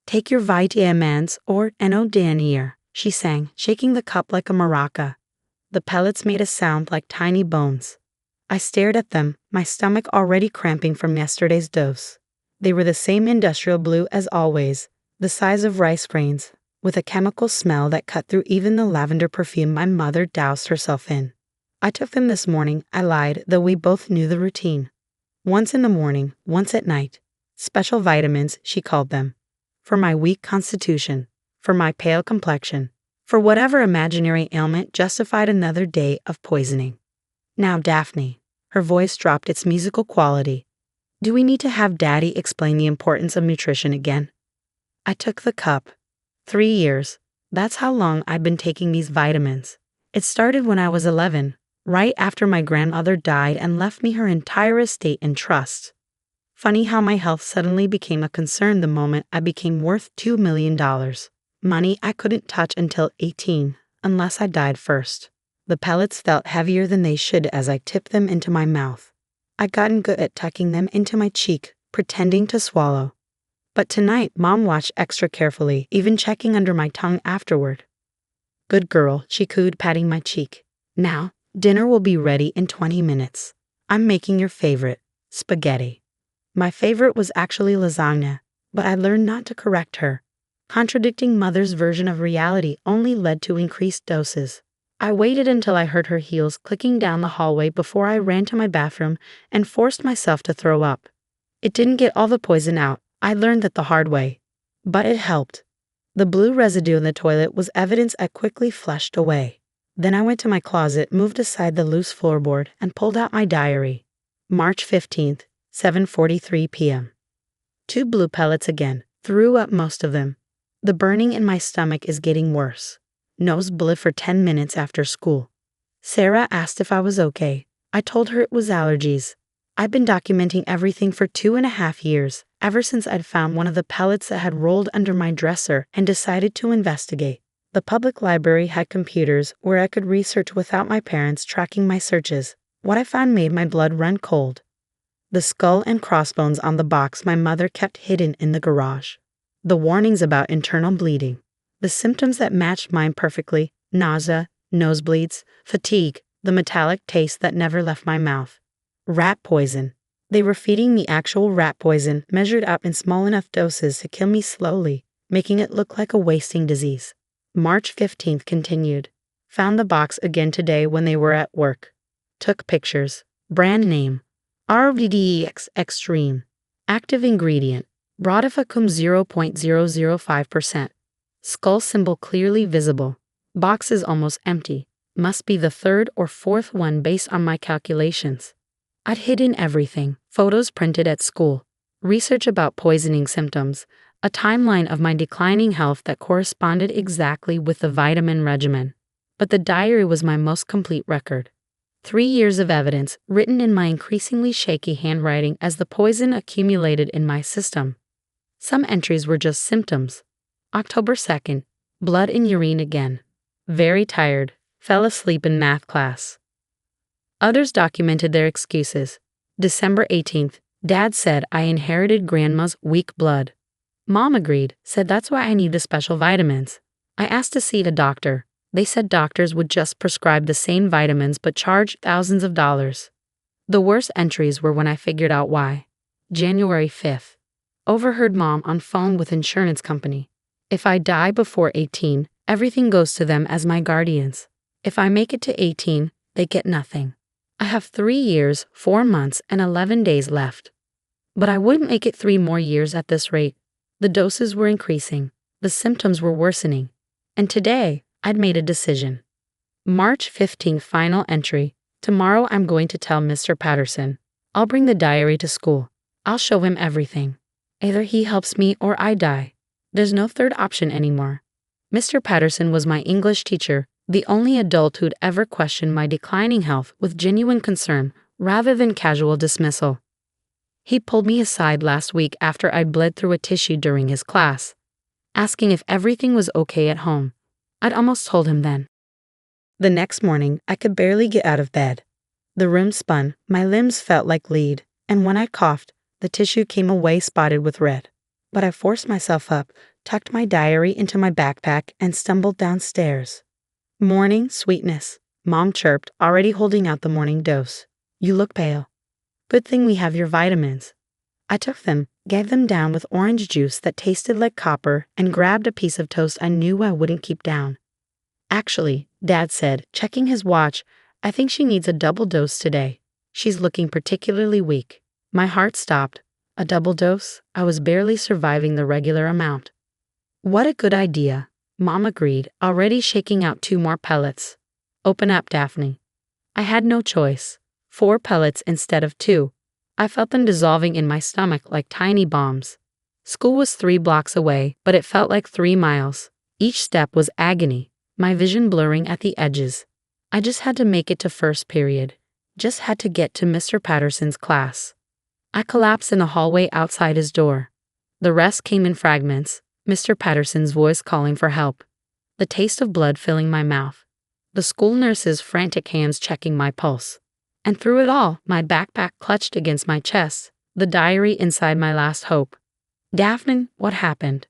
"Take your vitamins or no denier," she sang, shaking the cup like a maraca. The pellets made a sound like tiny bones. I stared at them, my stomach already cramping from yesterday's dose. They were the same industrial blue as always, the size of rice grains, with a chemical smell that cut through even the lavender perfume my mother doused herself in. I took them this morning, I lied, though we both knew the routine. Once in the morning, once at night. Special vitamins, she called them. For my weak constitution, for my pale complexion, for whatever imaginary ailment justified another day of poisoning. Now, Daphne. Her voice dropped its musical quality. Do we need to have Daddy explain the importance of nutrition again? I took the cup. 3 years. That's how long I've been taking these vitamins. It started when I was 11, right after my grandmother died and left me her entire estate in trust. Funny how my health suddenly became a concern the moment I became worth $2 million. Money I couldn't touch until 18. unless I died first. The pellets felt heavier than they should as I tipped them into my mouth. I'd gotten good at tucking them into my cheek, pretending to swallow. But tonight, Mom watched extra carefully, even checking under my tongue afterward. "Good girl," she cooed, patting my cheek. "Now, dinner will be ready in 20 minutes. I'm making your favorite, spaghetti." My favorite was actually lasagna, but I learned not to correct her. Contradicting Mother's version of reality only led to increased doses. I waited until I heard her heels clicking down the hallway before I ran to my bathroom and forced myself to throw up. It didn't get all the poison out. I learned that the hard way. But it helped. The blue residue in the toilet was evidence I quickly flushed away. Then I went to my closet, moved aside the loose floorboard, and pulled out my diary. March 15th, 7:43 p.m. 2 blue pellets again. Threw up most of them. The burning in my stomach is getting worse. Nosebleed for 10 minutes after school. Sarah asked if I was okay. I told her it was allergies. I've been documenting everything for 2.5 years, ever since I'd found one of the pellets that had rolled under my dresser and decided to investigate. The public library had computers where I could research without my parents tracking my searches. What I found made my blood run cold. The skull and crossbones on the box my mother kept hidden in the garage. The warnings about internal bleeding. The symptoms that matched mine perfectly: nausea, nosebleeds, fatigue, the metallic taste that never left my mouth. Rat poison. They were feeding me actual rat poison, measured out in small enough doses to kill me slowly, making it look like a wasting disease. March 15th continued. Found the box again today when they were at work. Took pictures. Brand name: RVDEX Extreme. Active ingredient: Brodifacoum 0.005%. Skull symbol clearly visible. Box is almost empty. Must be the third or fourth one based on my calculations. I'd hidden everything. Photos printed at school. Research about poisoning symptoms. A timeline of my declining health that corresponded exactly with the vitamin regimen. But the diary was my most complete record. 3 years of evidence, written in my increasingly shaky handwriting as the poison accumulated in my system. Some entries were just symptoms. October 2nd, blood in urine again. Very tired, fell asleep in math class. Others documented their excuses. December 18th, Dad said I inherited Grandma's weak blood. Mom agreed, said that's why I need the special vitamins. I asked to see a doctor. They said doctors would just prescribe the same vitamins but charge thousands of dollars. The worst entries were when I figured out why. January 5th. Overheard Mom on phone with insurance company. If I die before 18, everything goes to them as my guardians. If I make it to 18, they get nothing. I have 3 years, 4 months, and 11 days left. But I wouldn't make it 3 more years at this rate. The doses were increasing. The symptoms were worsening. And today, I'd made a decision. March 15th final entry. Tomorrow I'm going to tell Mr. Patterson. I'll bring the diary to school. I'll show him everything. Either he helps me or I die. There's no third option anymore. Mr. Patterson was my English teacher, the only adult who'd ever questioned my declining health with genuine concern rather than casual dismissal. He pulled me aside last week after I'd bled through a tissue during his class, asking if everything was okay at home. I'd almost told him then. The next morning, I could barely get out of bed. The room spun, my limbs felt like lead, and when I coughed, the tissue came away spotted with red. But I forced myself up, tucked my diary into my backpack, and stumbled downstairs. Morning, sweetness. Mom chirped, already holding out the morning dose. You look pale. Good thing we have your vitamins. I took them, gave them down with orange juice that tasted like copper, and grabbed a piece of toast I knew I wouldn't keep down. Actually, Dad said, checking his watch, I think she needs a double dose today. She's looking particularly weak. My heart stopped. A double dose? I was barely surviving the regular amount. What a good idea, Mom agreed, already shaking out 2 more pellets. Open up, Daphne. I had no choice. 4 pellets instead of 2. I felt them dissolving in my stomach like tiny bombs. School was 3 blocks away, but it felt like 3 miles. Each step was agony, my vision blurring at the edges. I just had to make it to first period. Just had to get to Mr. Patterson's class. I collapsed in the hallway outside his door. The rest came in fragments, Mr. Patterson's voice calling for help. the taste of blood filling my mouth, the school nurse's frantic hands checking my pulse. And through it all, my backpack clutched against my chest, the diary inside my last hope. Daphne, what happened?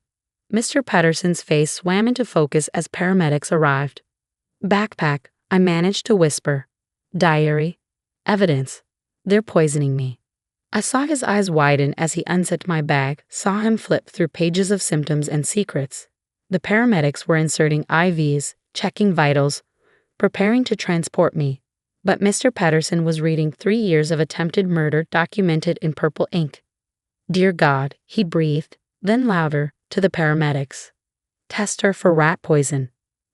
Mr. Patterson's face swam into focus as paramedics arrived. Backpack, I managed to whisper. Diary. Evidence. They're poisoning me. I saw his eyes widen as he unzipped my bag, saw him flip through pages of symptoms and secrets. The paramedics were inserting IVs, checking vitals, preparing to transport me. But Mr. Patterson was reading 3 years of attempted murder documented in purple ink. Dear God, he breathed, then louder, to the paramedics. Test her for rat poison.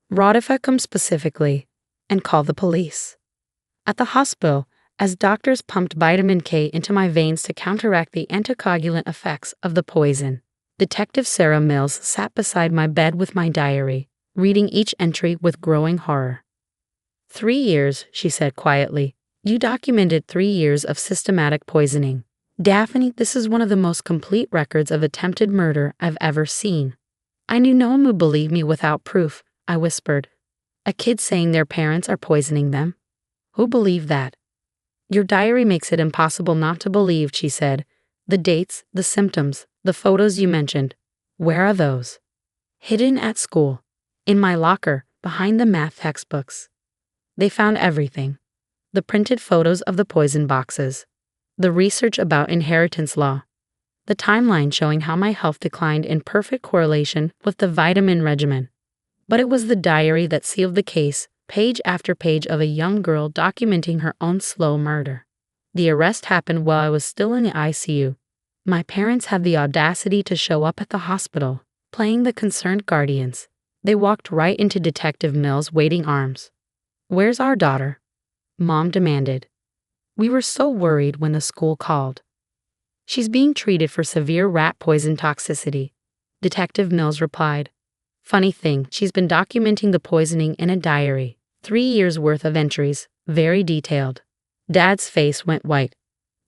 Rotifecum specifically, and call the police. At the hospital, as doctors pumped vitamin K into my veins to counteract the anticoagulant effects of the poison, Detective Sarah Mills sat beside my bed with my diary, reading each entry with growing horror. 3 years, she said quietly. You documented 3 years of systematic poisoning. Daphne, this is one of the most complete records of attempted murder I've ever seen. I knew no one would believe me without proof, I whispered. A kid saying their parents are poisoning them? Who believed that? Your diary makes it impossible not to believe, she said. The dates, the symptoms, the photos you mentioned. Where are those? Hidden at school. In my locker, behind the math textbooks. They found everything. The printed photos of the poison boxes. The research about inheritance law. The timeline showing how my health declined in perfect correlation with the vitamin regimen. But it was the diary that sealed the case, page after page of a young girl documenting her own slow murder. The arrest happened while I was still in the ICU. My parents had the audacity to show up at the hospital, playing the concerned guardians. They walked right into Detective Mills' waiting arms. Where's our daughter? Mom demanded. We were so worried when the school called. She's being treated for severe rat poison toxicity, Detective Mills replied. Funny thing, she's been documenting the poisoning in a diary, 3 years worth of entries, very detailed. Dad's face went white.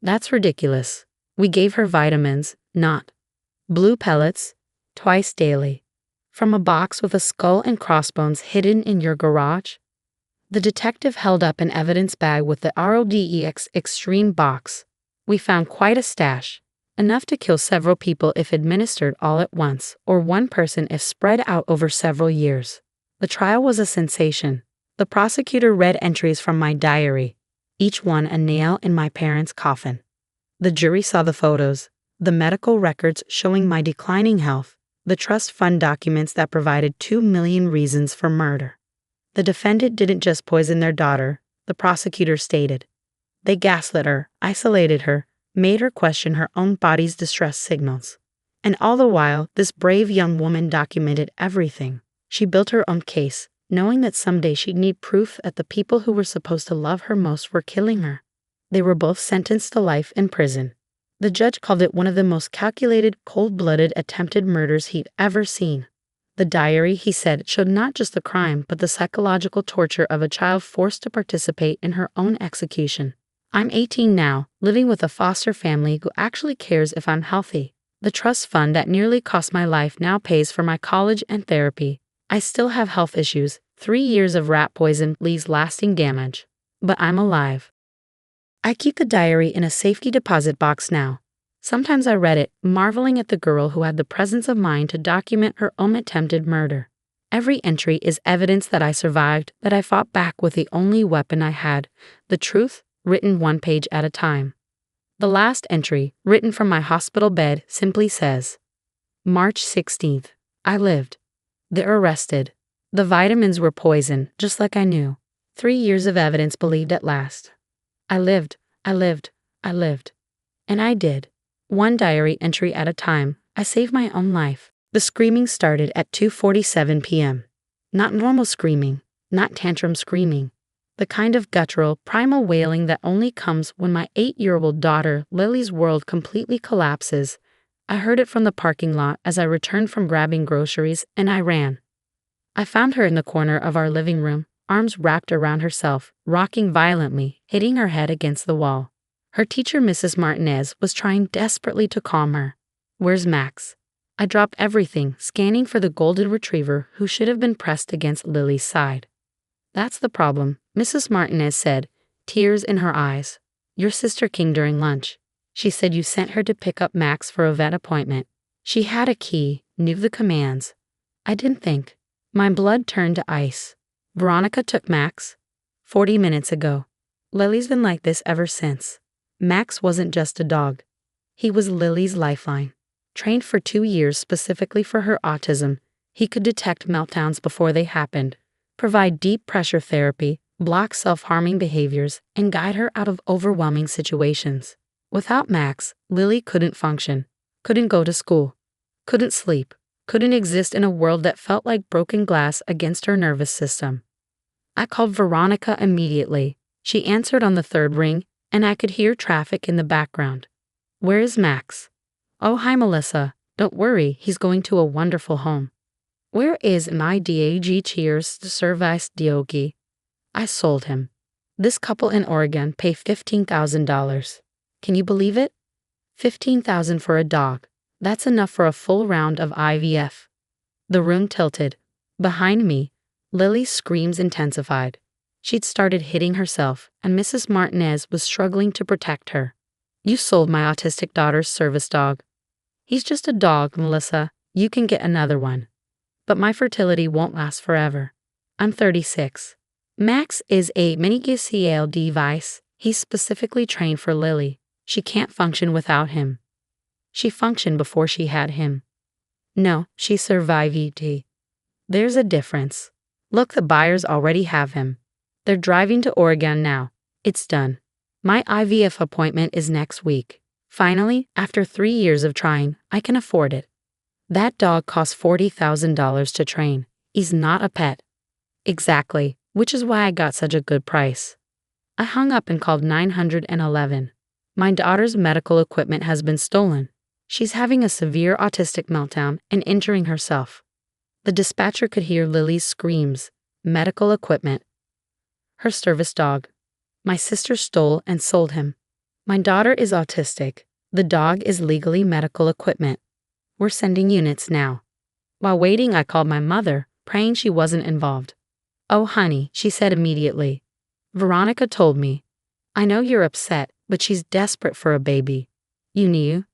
That's ridiculous. We gave her vitamins, not blue pellets, twice daily. From a box with a skull and crossbones hidden in your garage? The detective held up an evidence bag with the RODEX Extreme box. We found quite a stash, enough to kill several people if administered all at once, or one person if spread out over several years. The trial was a sensation. The prosecutor read entries from my diary, each one a nail in my parents' coffin. The jury saw the photos, the medical records showing my declining health, the trust fund documents that provided 2 million reasons for murder. The defendant didn't just poison their daughter, the prosecutor stated. They gaslit her, isolated her, made her question her own body's distress signals. And all the while, this brave young woman documented everything. She built her own case, knowing that someday she'd need proof that the people who were supposed to love her most were killing her. They were both sentenced to life in prison. The judge called it one of the most calculated, cold-blooded attempted murders he'd ever seen. The diary, he said, showed not just the crime, but the psychological torture of a child forced to participate in her own execution. I'm 18 now, living with a foster family who actually cares if I'm healthy. The trust fund that nearly cost my life now pays for my college and therapy. I still have health issues. 3 years of rat poison leaves lasting damage. But I'm alive. I keep the diary in a safety deposit box now. Sometimes I read it, marveling at the girl who had the presence of mind to document her own attempted murder. Every entry is evidence that I survived, that I fought back with the only weapon I had, the truth, written 1 page at a time. The last entry, written from my hospital bed, simply says, March 16th. I lived. They're arrested. The vitamins were poison, just like I knew. 3 years of evidence believed at last. I lived. I lived. I lived. And I did. 1 diary entry at a time, I saved my own life. The screaming started at 2:47 p.m. Not normal screaming, not tantrum screaming. The kind of guttural, primal wailing that only comes when my 8-year-old daughter, Lily's world completely collapses. I heard it from the parking lot as I returned from grabbing groceries, and I ran. I found her in the corner of our living room, arms wrapped around herself, rocking violently, hitting her head against the wall. Her teacher, Mrs. Martinez, was trying desperately to calm her. Where's Max? I dropped everything, scanning for the golden retriever who should have been pressed against Lily's side. That's the problem, Mrs. Martinez said, tears in her eyes. Your sister came during lunch. She said you sent her to pick up Max for a vet appointment. She had a key, knew the commands. I didn't think. My blood turned to ice. Veronica took Max 40 minutes ago. Lily's been like this ever since. Max wasn't just a dog. He was Lily's lifeline. Trained for 2 years specifically for her autism, he could detect meltdowns before they happened, provide deep pressure therapy, block self-harming behaviors, and guide her out of overwhelming situations. Without Max, Lily couldn't function, couldn't go to school, couldn't sleep, couldn't exist in a world that felt like broken glass against her nervous system. I called Veronica immediately. She answered on the third ring, and I could hear traffic in the background. Where is Max? Oh, hi, Melissa. Don't worry, he's going to a wonderful home. Where is my DAG Cheers to Service Diogi? I sold him. This couple in Oregon paid $15,000. Can you believe it? $15,000 for a dog. That's enough for a full round of IVF. The room tilted. Behind me, Lily's screams intensified. She'd started hitting herself, and Mrs. Martinez was struggling to protect her. You sold my autistic daughter's service dog. He's just a dog, Melissa. You can get another one. But my fertility won't last forever. I'm 36. Max is a mini-GCL device. He's specifically trained for Lily. She can't function without him. She functioned before she had him. No, she survived ET. There's a difference. Look, the buyers already have him. They're driving to Oregon now. It's done. My IVF appointment is next week. Finally, after 3 years of trying, I can afford it. That dog costs $40,000 to train. He's not a pet. Exactly, which is why I got such a good price. I hung up and called 911. My daughter's medical equipment has been stolen. She's having a severe autistic meltdown and injuring herself. The dispatcher could hear Lily's screams. Medical equipment. Her service dog. My sister stole and sold him. My daughter is autistic. The dog is legally medical equipment. We're sending units now. While waiting, I called my mother, praying she wasn't involved. Oh, honey, she said immediately. Veronica told me. I know you're upset, but she's desperate for a baby. You knew?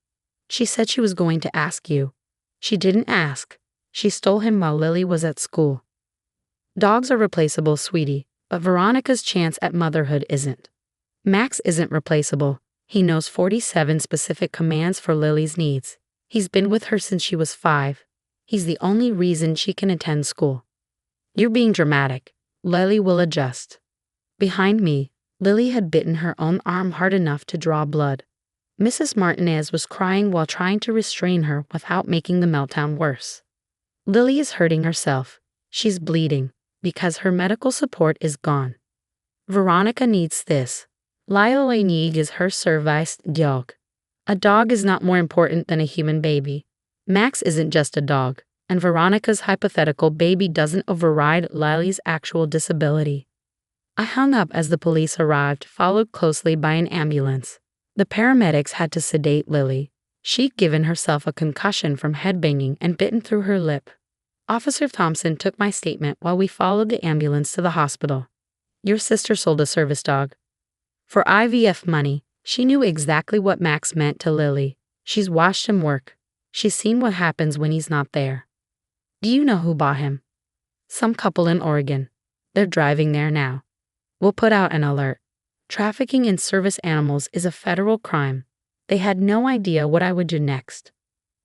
She said she was going to ask you. She didn't ask. She stole him while Lily was at school. Dogs are replaceable, sweetie, but Veronica's chance at motherhood isn't. Max isn't replaceable. He knows 47 specific commands for Lily's needs. He's been with her since she was 5. He's the only reason she can attend school. You're being dramatic. Lily will adjust. Behind me, Lily had bitten her own arm hard enough to draw blood. Mrs. Martinez was crying while trying to restrain her without making the meltdown worse. Lily is hurting herself. She's bleeding because her medical support is gone. Veronica needs this. Lyle is her service dog. A dog is not more important than a human baby. Max isn't just a dog, and Veronica's hypothetical baby doesn't override Lily's actual disability. I hung up as the police arrived, followed closely by an ambulance. The paramedics had to sedate Lily. She'd given herself a concussion from headbanging and bitten through her lip. Officer Thompson took my statement while we followed the ambulance to the hospital. Your sister sold a service dog. For IVF money, she knew exactly what Max meant to Lily. She's watched him work. She's seen what happens when he's not there. Do you know who bought him? Some couple in Oregon. They're driving there now. We'll put out an alert. Trafficking in service animals is a federal crime. They had no idea what I would do next.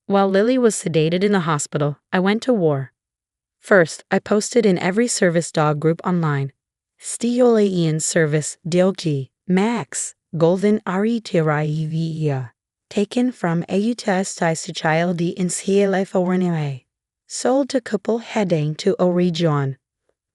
While Lily was sedated in the hospital, I went to war. First, I posted in every service dog group online. Stiolaean service Dilgi, Max, Golden Aritiraiva. Taken from Autistic to Child in CLF. Sold to couple heading to a region.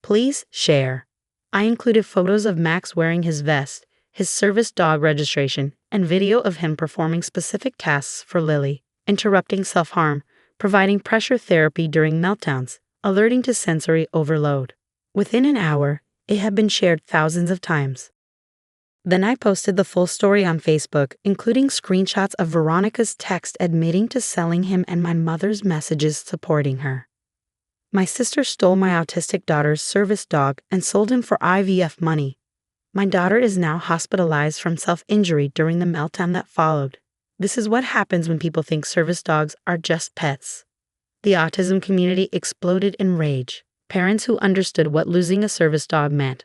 Please share. I included photos of Max wearing his vest, his service dog registration, and video of him performing specific tasks for Lily, interrupting self-harm, providing pressure therapy during meltdowns, alerting to sensory overload. Within an hour, it had been shared thousands of times. Then I posted the full story on Facebook, including screenshots of Veronica's text admitting to selling him and my mother's messages supporting her. My sister stole my autistic daughter's service dog and sold him for IVF money. My daughter is now hospitalized from self-injury during the meltdown that followed. This is what happens when people think service dogs are just pets. The autism community exploded in rage. Parents who understood what losing a service dog meant.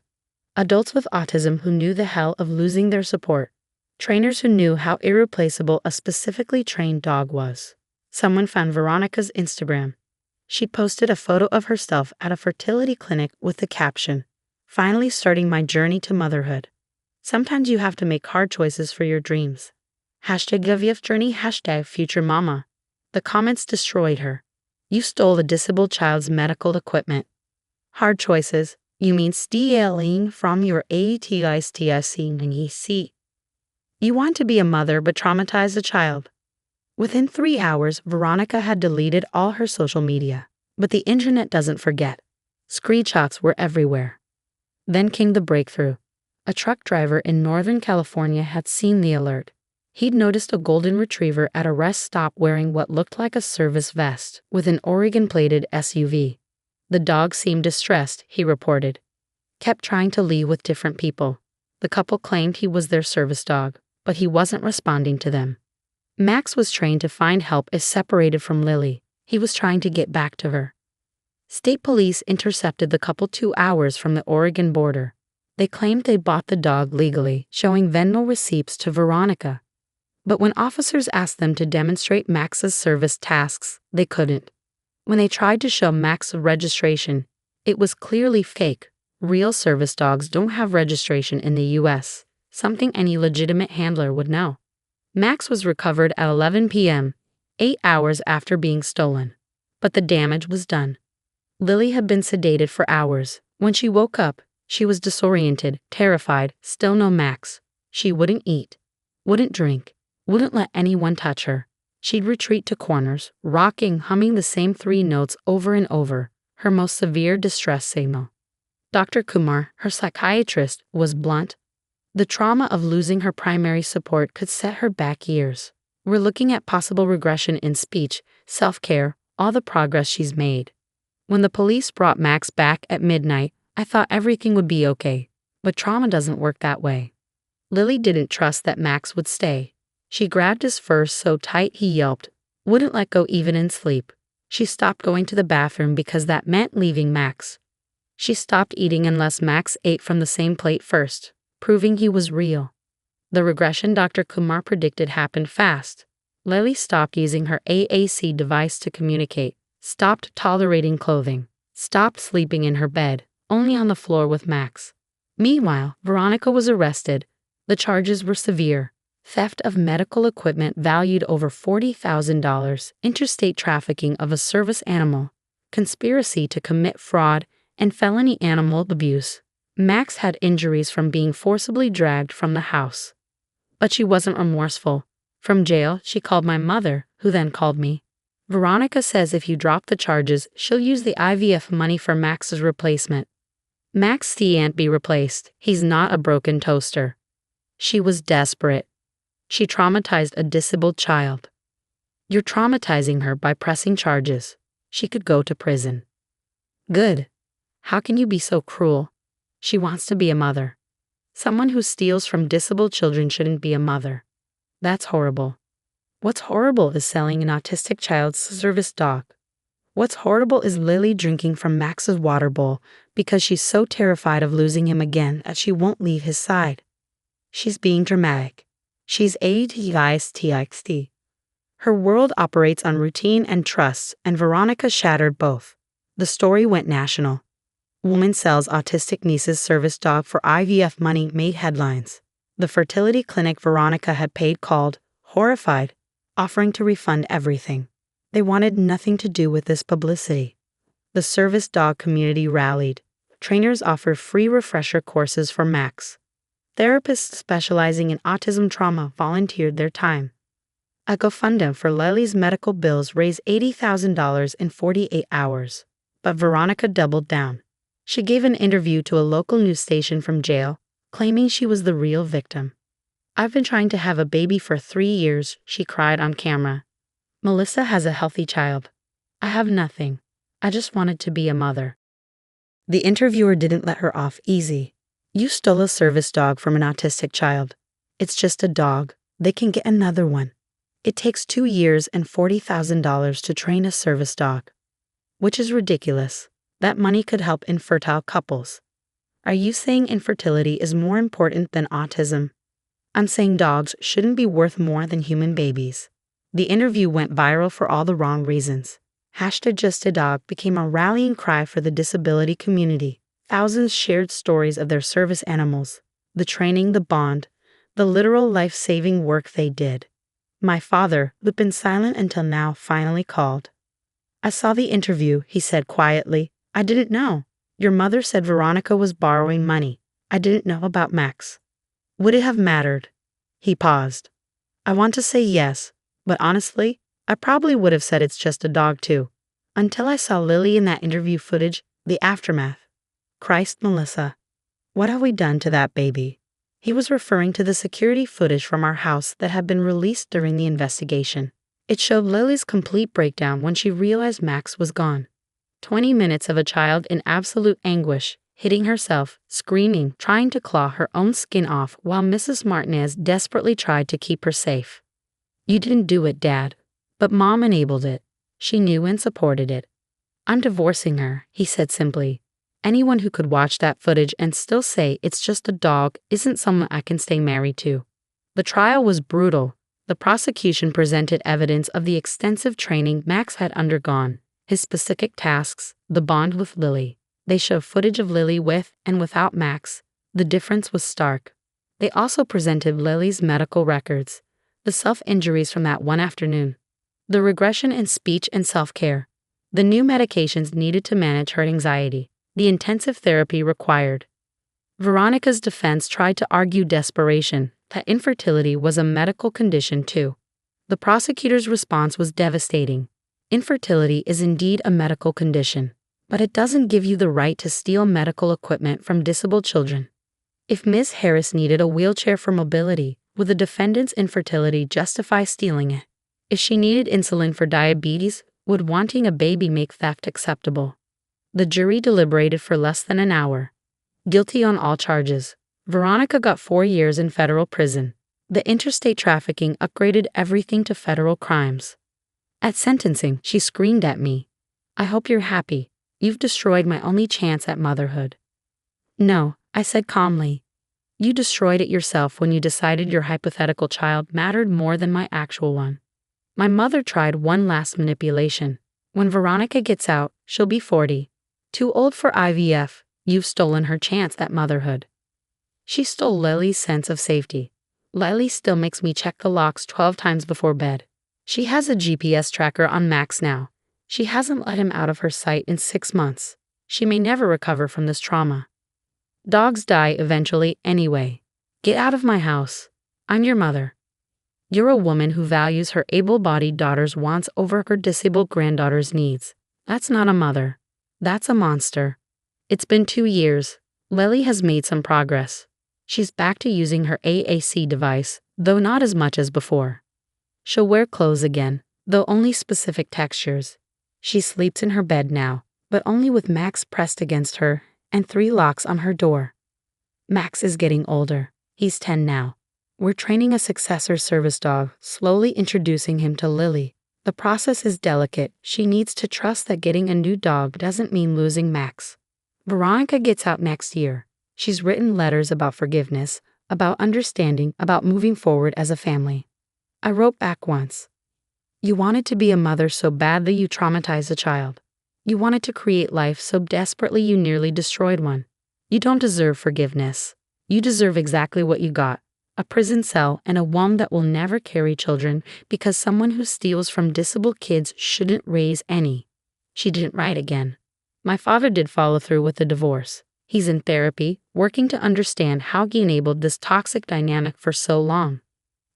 Adults with autism who knew the hell of losing their support. Trainers who knew how irreplaceable a specifically trained dog was. Someone found Veronica's Instagram. She posted a photo of herself at a fertility clinic with the caption, "Finally starting my journey to motherhood." Sometimes you have to make hard choices for your dreams. #IVF journey, #future mama. The comments destroyed her. You stole a disabled child's medical equipment. Hard choices. You mean stealing from your ATM. You want to be a mother but traumatize a child. Within 3 hours, Veronica had deleted all her social media. But the internet doesn't forget. Screenshots were everywhere. Then came the breakthrough. A truck driver in Northern California had seen the alert. He'd noticed a golden retriever at a rest stop wearing what looked like a service vest with an Oregon-plated SUV. The dog seemed distressed, he reported. Kept trying to leave with different people. The couple claimed he was their service dog, but he wasn't responding to them. Max was trained to find help if separated from Lily. He was trying to get back to her. State police intercepted the couple 2 hours from the Oregon border. They claimed they bought the dog legally, showing Venmo receipts to Veronica. But when officers asked them to demonstrate Max's service tasks, they couldn't. When they tried to show Max's registration, it was clearly fake. Real service dogs don't have registration in the U.S., something any legitimate handler would know. Max was recovered at 11 p.m., 8 hours after being stolen. But the damage was done. Lily had been sedated for hours. When she woke up, she was disoriented, terrified, still no Max. She wouldn't eat, wouldn't drink, wouldn't let anyone touch her. She'd retreat to corners, rocking, humming the same 3 notes over and over, her most severe distress signal. Dr. Kumar, her psychiatrist, was blunt. The trauma of losing her primary support could set her back years. We're looking at possible regression in speech, self-care, all the progress she's made. When the police brought Max back at midnight, I thought everything would be okay. But trauma doesn't work that way. Lily didn't trust that Max would stay. She grabbed his fur so tight he yelped, wouldn't let go even in sleep. She stopped going to the bathroom because that meant leaving Max. She stopped eating unless Max ate from the same plate first, proving he was real. The regression Dr. Kumar predicted happened fast. Lily stopped using her AAC device to communicate, stopped tolerating clothing, stopped sleeping in her bed, only on the floor with Max. Meanwhile, Veronica was arrested. The charges were severe. Theft of medical equipment valued over $40,000, interstate trafficking of a service animal, conspiracy to commit fraud, and felony animal abuse. Max had injuries from being forcibly dragged from the house. But she wasn't remorseful. From jail, she called my mother, who then called me. Veronica says if you drop the charges, she'll use the IVF money for Max's replacement. Max can't be replaced. He's not a broken toaster. She was desperate. She traumatized a disabled child. You're traumatizing her by pressing charges. She could go to prison. Good. How can you be so cruel? She wants to be a mother. Someone who steals from disabled children shouldn't be a mother. That's horrible. What's horrible is selling an autistic child's service dog. What's horrible is Lily drinking from Max's water bowl because she's so terrified of losing him again that she won't leave his side. She's being dramatic. She's ATISTXT. Her world operates on routine and trust, and Veronica shattered both. The story went national. Woman sells autistic niece's service dog for IVF money made headlines. The fertility clinic Veronica had paid called, horrified, offering to refund everything. They wanted nothing to do with this publicity. The service dog community rallied. Trainers offered free refresher courses for Max. Therapists specializing in autism trauma volunteered their time. A GoFundMe for Lily's medical bills raised $80,000 in 48 hours. But Veronica doubled down. She gave an interview to a local news station from jail, claiming she was the real victim. "I've been trying to have a baby for 3 years," she cried on camera. "Melissa has a healthy child. I have nothing. I just wanted to be a mother." The interviewer didn't let her off easy. "You stole a service dog from an autistic child. It's just a dog. They can get another one. It takes 2 years and $40,000 to train a service dog." Which is ridiculous. That money could help infertile couples. "Are you saying infertility is more important than autism?" "I'm saying dogs shouldn't be worth more than human babies." The interview went viral for all the wrong reasons. #JustADog became a rallying cry for the disability community. Thousands shared stories of their service animals, the training, the bond, the literal life-saving work they did. My father, who'd been silent until now, finally called. "I saw the interview," he said quietly. "I didn't know. Your mother said Veronica was borrowing money. I didn't know about Max." "Would it have mattered?" He paused. "I want to say yes, but honestly, I probably would have said it's just a dog too. Until I saw Lily in that interview footage, the aftermath. Christ, Melissa. What have we done to that baby?" He was referring to the security footage from our house that had been released during the investigation. It showed Lily's complete breakdown when she realized Max was gone. 20 minutes of a child in absolute anguish, hitting herself, screaming, trying to claw her own skin off while Mrs. Martinez desperately tried to keep her safe. "You didn't do it, Dad. But Mom enabled it. She knew and supported it." "I'm divorcing her," he said simply. "Anyone who could watch that footage and still say it's just a dog isn't someone I can stay married to." The trial was brutal. The prosecution presented evidence of the extensive training Max had undergone, his specific tasks, the bond with Lily. They showed footage of Lily with and without Max. The difference was stark. They also presented Lily's medical records, the self-injuries from that one afternoon, the regression in speech and self-care, the new medications needed to manage her anxiety, the intensive therapy required. Veronica's defense tried to argue desperation, that infertility was a medical condition too. The prosecutor's response was devastating. Infertility is indeed a medical condition, but it doesn't give you the right to steal medical equipment from disabled children. If Ms. Harris needed a wheelchair for mobility, would the defendant's infertility justify stealing it? If she needed insulin for diabetes, would wanting a baby make theft acceptable? The jury deliberated for less than an hour. Guilty on all charges. Veronica got 4 years in federal prison. The interstate trafficking upgraded everything to federal crimes. At sentencing, she screamed at me, "I hope you're happy. You've destroyed my only chance at motherhood." "No," I said calmly. "You destroyed it yourself when you decided your hypothetical child mattered more than my actual one." My mother tried one last manipulation. "When Veronica gets out, she'll be 40. Too old for IVF. You've stolen her chance at motherhood." She stole Lily's sense of safety. Lily still makes me check the locks 12 times before bed. She has a GPS tracker on Max now. She hasn't let him out of her sight in 6 months. She may never recover from this trauma. Dogs die eventually anyway. Get out of my house. I'm your mother. You're a woman who values her able-bodied daughter's wants over her disabled granddaughter's needs. That's not a mother. That's a monster. It's been 2 years. Lily has made some progress. She's back to using her AAC device, though not as much as before. She'll wear clothes again, though only specific textures. She sleeps in her bed now, but only with Max pressed against her and 3 locks on her door. Max is getting older. He's 10 now. We're training a successor service dog, slowly introducing him to Lily. The process is delicate. She needs to trust that getting a new dog doesn't mean losing Max. Veronica gets out next year. She's written letters about forgiveness, about understanding, about moving forward as a family. I wrote back once. "You wanted to be a mother so badly you traumatized a child. You wanted to create life so desperately you nearly destroyed one. You don't deserve forgiveness. You deserve exactly what you got. A prison cell and a womb that will never carry children because someone who steals from disabled kids shouldn't raise any." She didn't write again. My father did follow through with the divorce. He's in therapy, working to understand how he enabled this toxic dynamic for so long.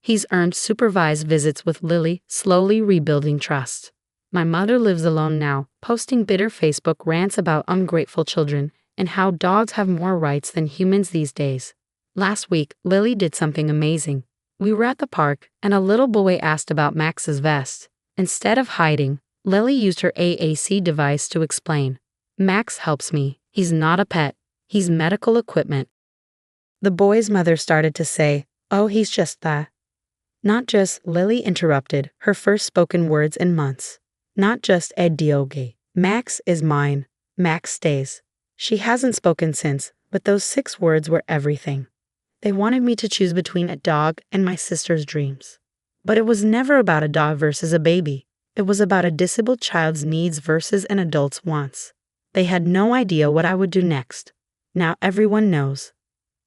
He's earned supervised visits with Lily, slowly rebuilding trust. My mother lives alone now, posting bitter Facebook rants about ungrateful children and how dogs have more rights than humans these days. Last week, Lily did something amazing. We were at the park, and a little boy asked about Max's vest. Instead of hiding, Lily used her AAC device to explain. Max helps me. He's not a pet. He's medical equipment. The boy's mother started to say, "Oh, he's just that." Not just, Lily interrupted, her first spoken words in months. Not just Ed Dioge. Max is mine. Max stays. She hasn't spoken since, but those 6 words were everything. They wanted me to choose between a dog and my sister's dreams. But it was never about a dog versus a baby. It was about a disabled child's needs versus an adult's wants. They had no idea what I would do next. Now everyone knows.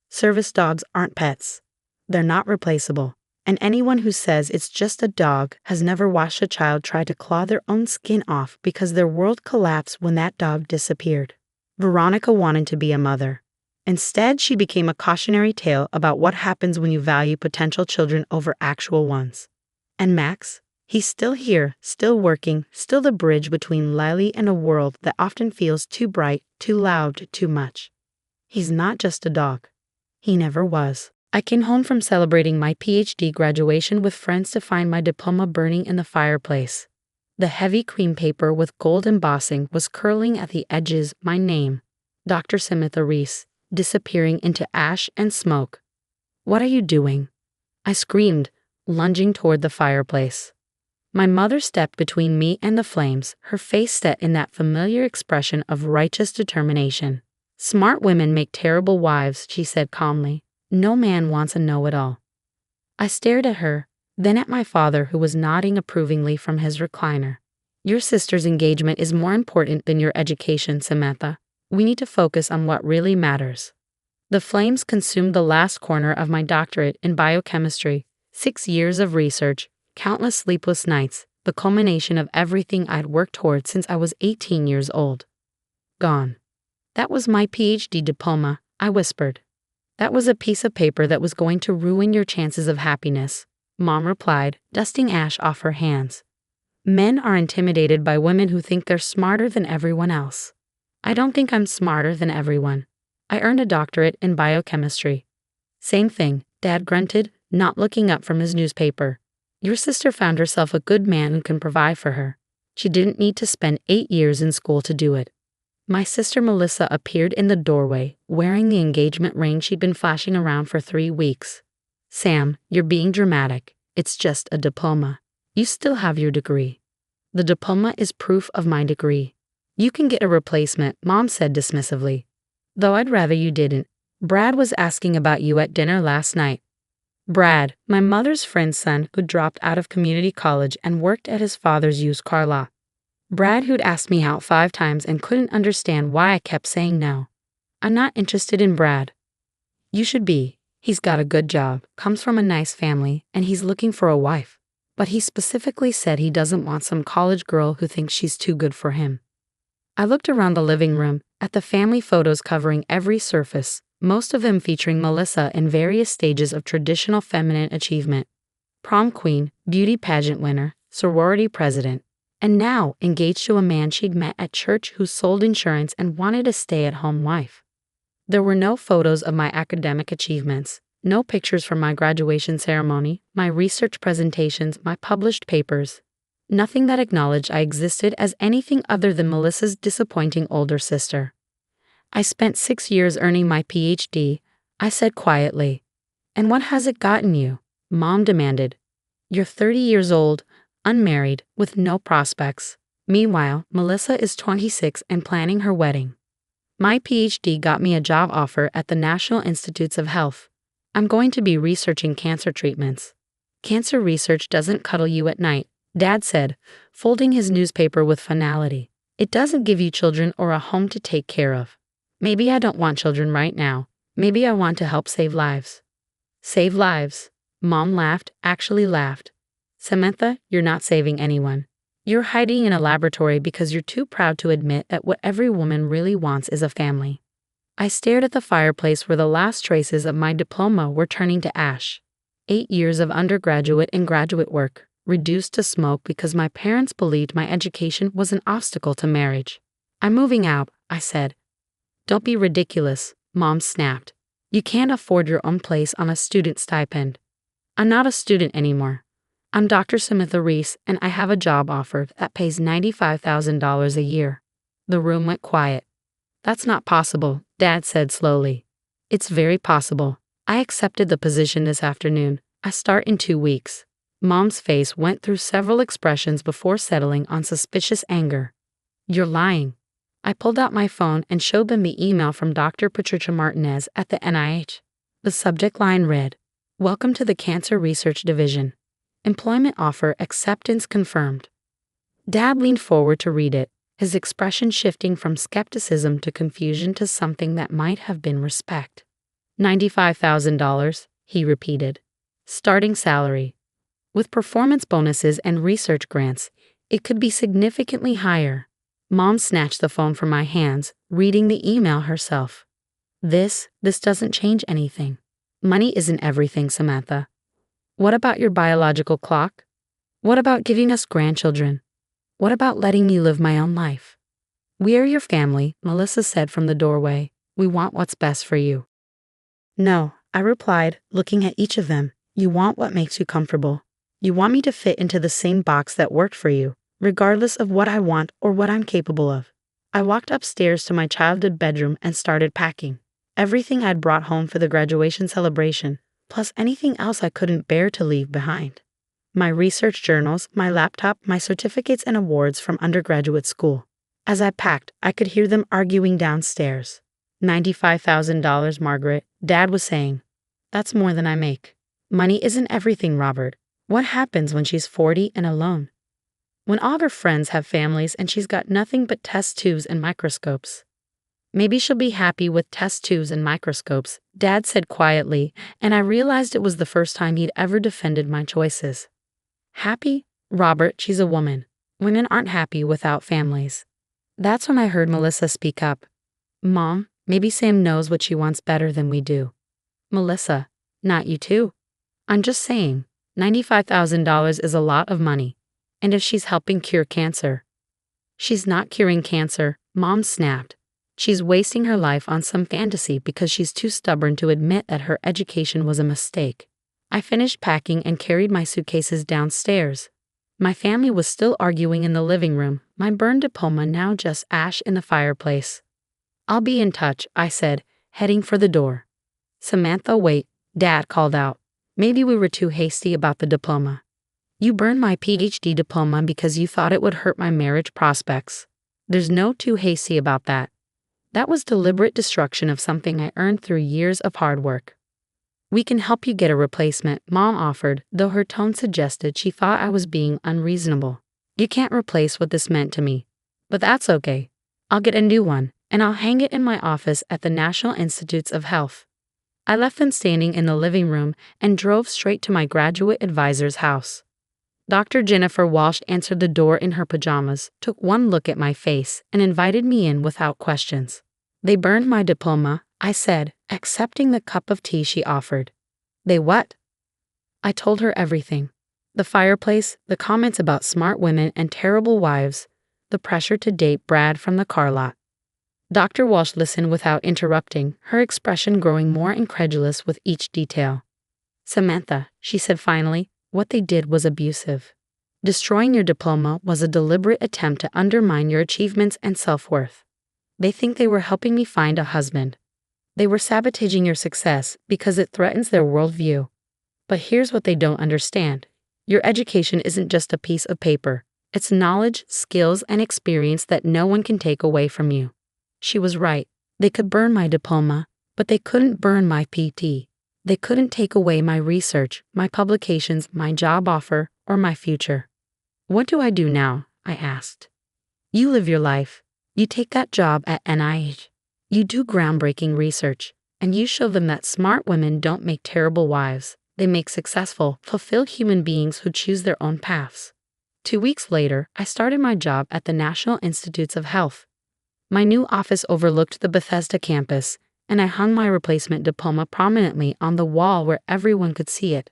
Service dogs aren't pets. They're not replaceable. And anyone who says it's just a dog has never watched a child try to claw their own skin off because their world collapsed when that dog disappeared. Veronica wanted to be a mother. Instead, she became a cautionary tale about what happens when you value potential children over actual ones. And Max? He's still here, still working, still the bridge between Lily and a world that often feels too bright, too loud, too much. He's not just a dog. He never was. I came home from celebrating my PhD graduation with friends to find my diploma burning in the fireplace. The heavy cream paper with gold embossing was curling at the edges, my name, Dr. Samantha Reese, disappearing into ash and smoke. "What are you doing?" I screamed, lunging toward the fireplace. My mother stepped between me and the flames, her face set in that familiar expression of righteous determination. "Smart women make terrible wives," she said calmly. "No man wants a know-it-all." I stared at her, then at my father who was nodding approvingly from his recliner. "Your sister's engagement is more important than your education, Samantha. We need to focus on what really matters." The flames consumed the last corner of my doctorate in biochemistry, 6 years of research, countless sleepless nights, the culmination of everything I'd worked toward since I was 18 years old. Gone. "That was my PhD diploma," I whispered. "That was a piece of paper that was going to ruin your chances of happiness," Mom replied, dusting ash off her hands. "Men are intimidated by women who think they're smarter than everyone else. I don't think I'm smarter than everyone. I earned a doctorate in biochemistry." "Same thing," Dad grunted, not looking up from his newspaper. "Your sister found herself a good man who can provide for her. She didn't need to spend 8 years in school to do it." My sister Melissa appeared in the doorway, wearing the engagement ring she'd been flashing around for 3 weeks. "Sam, you're being dramatic. It's just a diploma. You still have your degree." "The diploma is proof of my degree. You can get a replacement," Mom said dismissively. "Though I'd rather you didn't. Brad was asking about you at dinner last night." Brad, my mother's friend's son who dropped out of community college and worked at his father's used car lot. Brad who'd asked me out 5 times and couldn't understand why I kept saying no. "I'm not interested in Brad." "You should be. He's got a good job, comes from a nice family, and he's looking for a wife. But he specifically said he doesn't want some college girl who thinks she's too good for him." I looked around the living room, at the family photos covering every surface, most of them featuring Melissa in various stages of traditional feminine achievement. Prom queen, beauty pageant winner, sorority president, and now engaged to a man she'd met at church who sold insurance and wanted a stay-at-home wife. There were no photos of my academic achievements, no pictures from my graduation ceremony, my research presentations, my published papers. Nothing that acknowledged I existed as anything other than Melissa's disappointing older sister. "I spent 6 years earning my PhD," I said quietly. "And what has it gotten you?" Mom demanded. "You're 30 years old, unmarried, with no prospects. Meanwhile, Melissa is 26 and planning her wedding. My PhD got me a job offer at the National Institutes of Health. I'm going to be researching cancer treatments." "Cancer research doesn't cuddle you at night," Dad said, folding his newspaper with finality. "It doesn't give you children or a home to take care of. Maybe I don't want children right now. Maybe I want to help save lives." "Save lives?" Mom laughed, actually laughed. "Samantha, you're not saving anyone. You're hiding in a laboratory because you're too proud to admit that what every woman really wants is a family." I stared at the fireplace where the last traces of my diploma were turning to ash. 8 years of undergraduate and graduate work, reduced to smoke because my parents believed my education was an obstacle to marriage. "I'm moving out," I said. "Don't be ridiculous," Mom snapped. You can't afford your own place on a student stipend. I'm not a student anymore. I'm Dr. Samantha Reese, and I have a job offer that pays $95,000 a year. The room went quiet. That's not possible, Dad said slowly. It's very possible. I accepted the position this afternoon. I start in 2 weeks. Mom's face went through several expressions before settling on suspicious anger. You're lying. I pulled out my phone and showed them the email from Dr. Patricia Martinez at the NIH. The subject line read, "Welcome to the Cancer Research Division. Employment offer acceptance confirmed." Dad leaned forward to read it, his expression shifting from skepticism to confusion to something that might have been respect. $95,000, he repeated. Starting salary. With performance bonuses and research grants, it could be significantly higher. Mom snatched the phone from my hands, reading the email herself. This doesn't change anything. Money isn't everything, Samantha. What about your biological clock? What about giving us grandchildren? What about letting me live my own life? We are your family, Melissa said from the doorway. We want what's best for you. No, I replied, looking at each of them. You want what makes you comfortable. You want me to fit into the same box that worked for you, regardless of what I want or what I'm capable of. I walked upstairs to my childhood bedroom and started packing. Everything I'd brought home for the graduation celebration, plus anything else I couldn't bear to leave behind. My research journals, my laptop, my certificates and awards from undergraduate school. As I packed, I could hear them arguing downstairs. $95,000, Margaret, Dad was saying. That's more than I make. Money isn't everything, Robert. What happens when she's 40 and alone? When all of her friends have families and she's got nothing but test tubes and microscopes. Maybe she'll be happy with test tubes and microscopes, Dad said quietly, and I realized it was the first time he'd ever defended my choices. Happy? Robert, she's a woman. Women aren't happy without families. That's when I heard Melissa speak up. Mom, maybe Sam knows what she wants better than we do. Melissa, not you too. I'm just saying, $95,000 is a lot of money. And if she's helping cure cancer. She's not curing cancer, Mom snapped. She's wasting her life on some fantasy because she's too stubborn to admit that her education was a mistake. I finished packing and carried my suitcases downstairs. My family was still arguing in the living room, my burned diploma now just ash in the fireplace. I'll be in touch, I said, heading for the door. Samantha, wait, Dad called out. Maybe we were too hasty about the diploma. You burned my PhD diploma because you thought it would hurt my marriage prospects. There's no too hasty about that. That was deliberate destruction of something I earned through years of hard work. We can help you get a replacement, Mom offered, though her tone suggested she thought I was being unreasonable. You can't replace what this meant to me. But that's okay. I'll get a new one, and I'll hang it in my office at the National Institutes of Health. I left them standing in the living room and drove straight to my graduate advisor's house. Dr. Jennifer Walsh answered the door in her pajamas, took one look at my face, and invited me in without questions. They burned my diploma, I said, accepting the cup of tea she offered. They what? I told her everything. The fireplace, the comments about smart women and terrible wives, the pressure to date Brad from the car lot. Dr. Walsh listened without interrupting, her expression growing more incredulous with each detail. Samantha, she said finally, what they did was abusive. Destroying your diploma was a deliberate attempt to undermine your achievements and self-worth. They think they were helping me find a husband. They were sabotaging your success because it threatens their worldview. But here's what they don't understand. Your education isn't just a piece of paper. It's knowledge, skills, and experience that no one can take away from you. She was right. They could burn my diploma, but they couldn't burn my PT. They couldn't take away my research, my publications, my job offer, or my future. What do I do now? I asked. You live your life. You take that job at NIH. You do groundbreaking research, and you show them that smart women don't make terrible wives. They make successful, fulfilled human beings who choose their own paths. 2 weeks later, I started my job at the National Institutes of Health. My new office overlooked the Bethesda campus, and I hung my replacement diploma prominently on the wall where everyone could see it.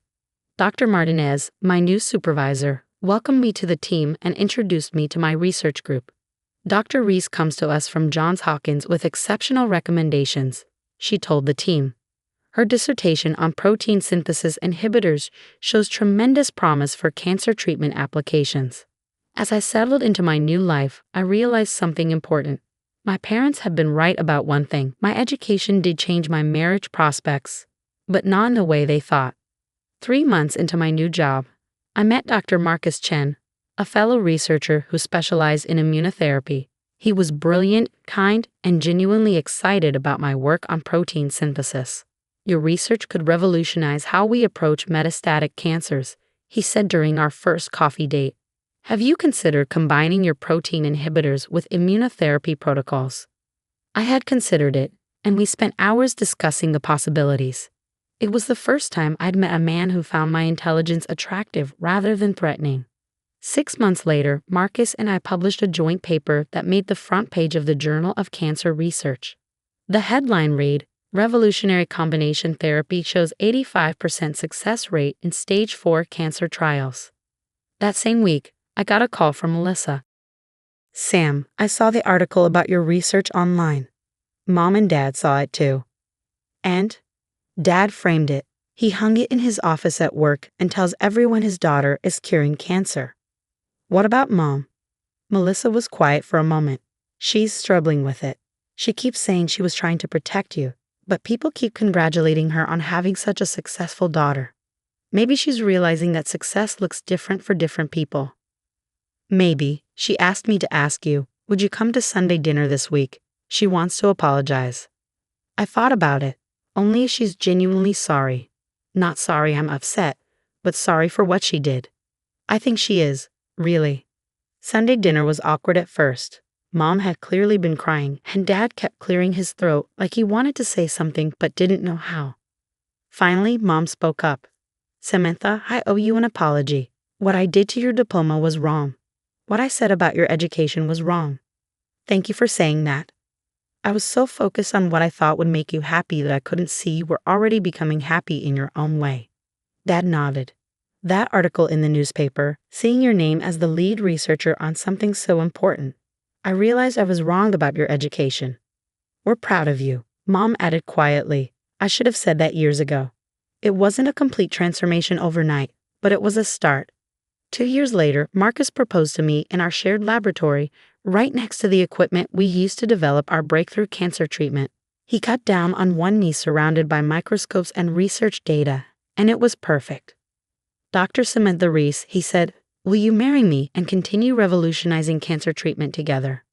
Dr. Martinez, my new supervisor, welcomed me to the team and introduced me to my research group. Dr. Reese comes to us from Johns Hopkins with exceptional recommendations, she told the team. Her dissertation on protein synthesis inhibitors shows tremendous promise for cancer treatment applications. As I settled into my new life, I realized something important. My parents had been right about one thing. My education did change my marriage prospects, but not in the way they thought. 3 months into my new job, I met Dr. Marcus Chen, a fellow researcher who specialized in immunotherapy. He was brilliant, kind, and genuinely excited about my work on protein synthesis. "Your research could revolutionize how we approach metastatic cancers," he said during our first coffee date. "Have you considered combining your protein inhibitors with immunotherapy protocols?" I had considered it, and we spent hours discussing the possibilities. It was the first time I'd met a man who found my intelligence attractive rather than threatening. 6 months later, Marcus and I published a joint paper that made the front page of the Journal of Cancer Research. The headline read, "Revolutionary Combination Therapy Shows 85% Success Rate in Stage 4 Cancer Trials." That same week, I got a call from Melissa. "Sam, I saw the article about your research online. Mom and Dad saw it too. And Dad framed it. He hung it in his office at work and tells everyone his daughter is curing cancer. What about Mom?" Melissa was quiet for a moment. "She's struggling with it. She keeps saying she was trying to protect you, but people keep congratulating her on having such a successful daughter. Maybe she's realizing that success looks different for different people." "Maybe. She asked me to ask you, would you come to Sunday dinner this week? She wants to apologize." I thought about it. Only if she's genuinely sorry. Not sorry I'm upset, but sorry for what she did. I think she is, really. Sunday dinner was awkward at first. Mom had clearly been crying, and Dad kept clearing his throat like he wanted to say something but didn't know how. Finally, Mom spoke up. "Samantha, I owe you an apology. What I did to your diploma was wrong. What I said about your education was wrong. Thank you for saying that. I was so focused on what I thought would make you happy that I couldn't see you were already becoming happy in your own way." Dad nodded. "That article in the newspaper, seeing your name as the lead researcher on something so important. I realized I was wrong about your education. We're proud of you," Mom added quietly. "I should have said that years ago. It wasn't a complete transformation overnight, but it was a start." 2 years later, Marcus proposed to me in our shared laboratory, right next to the equipment we used to develop our breakthrough cancer treatment. He got down on one knee surrounded by microscopes and research data, and it was perfect. "Dr. Samantha Reese," he said, "will you marry me and continue revolutionizing cancer treatment together?"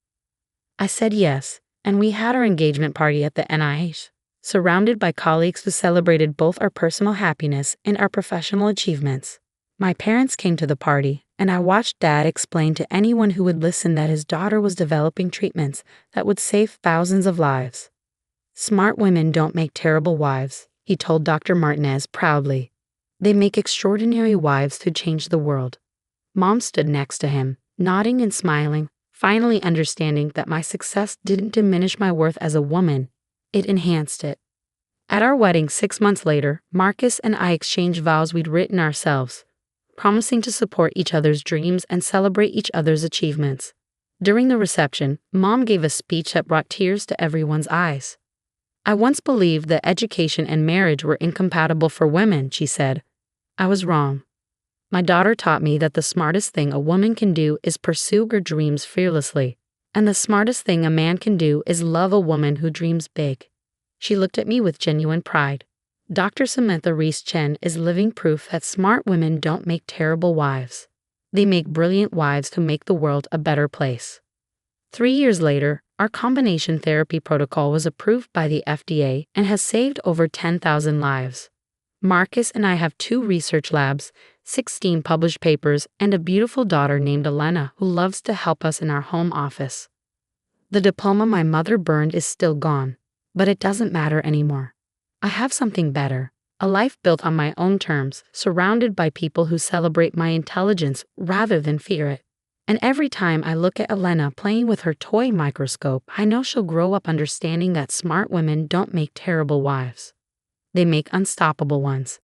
I said yes, and we had our engagement party at the NIH, surrounded by colleagues who celebrated both our personal happiness and our professional achievements. My parents came to the party, and I watched Dad explain to anyone who would listen that his daughter was developing treatments that would save thousands of lives. "Smart women don't make terrible wives," he told Dr. Martinez proudly. "They make extraordinary wives who change the world." Mom stood next to him, nodding and smiling, finally understanding that my success didn't diminish my worth as a woman, it enhanced it. At our wedding 6 months later, Marcus and I exchanged vows we'd written ourselves, promising to support each other's dreams and celebrate each other's achievements. During the reception, Mom gave a speech that brought tears to everyone's eyes. "I once believed that education and marriage were incompatible for women," she said. "I was wrong. My daughter taught me that the smartest thing a woman can do is pursue her dreams fearlessly, and the smartest thing a man can do is love a woman who dreams big." She looked at me with genuine pride. Dr. Samantha Reese Chen is living proof that smart women don't make terrible wives. They make brilliant wives who make the world a better place. 3 years later, our combination therapy protocol was approved by the FDA and has saved over 10,000 lives. Marcus and I have 2 research labs, 16 published papers, and a beautiful daughter named Elena who loves to help us in our home office. The diploma my mother burned is still gone, but it doesn't matter anymore. I have something better, a life built on my own terms, surrounded by people who celebrate my intelligence rather than fear it. And every time I look at Elena playing with her toy microscope, I know she'll grow up understanding that smart women don't make terrible wives. They make unstoppable ones.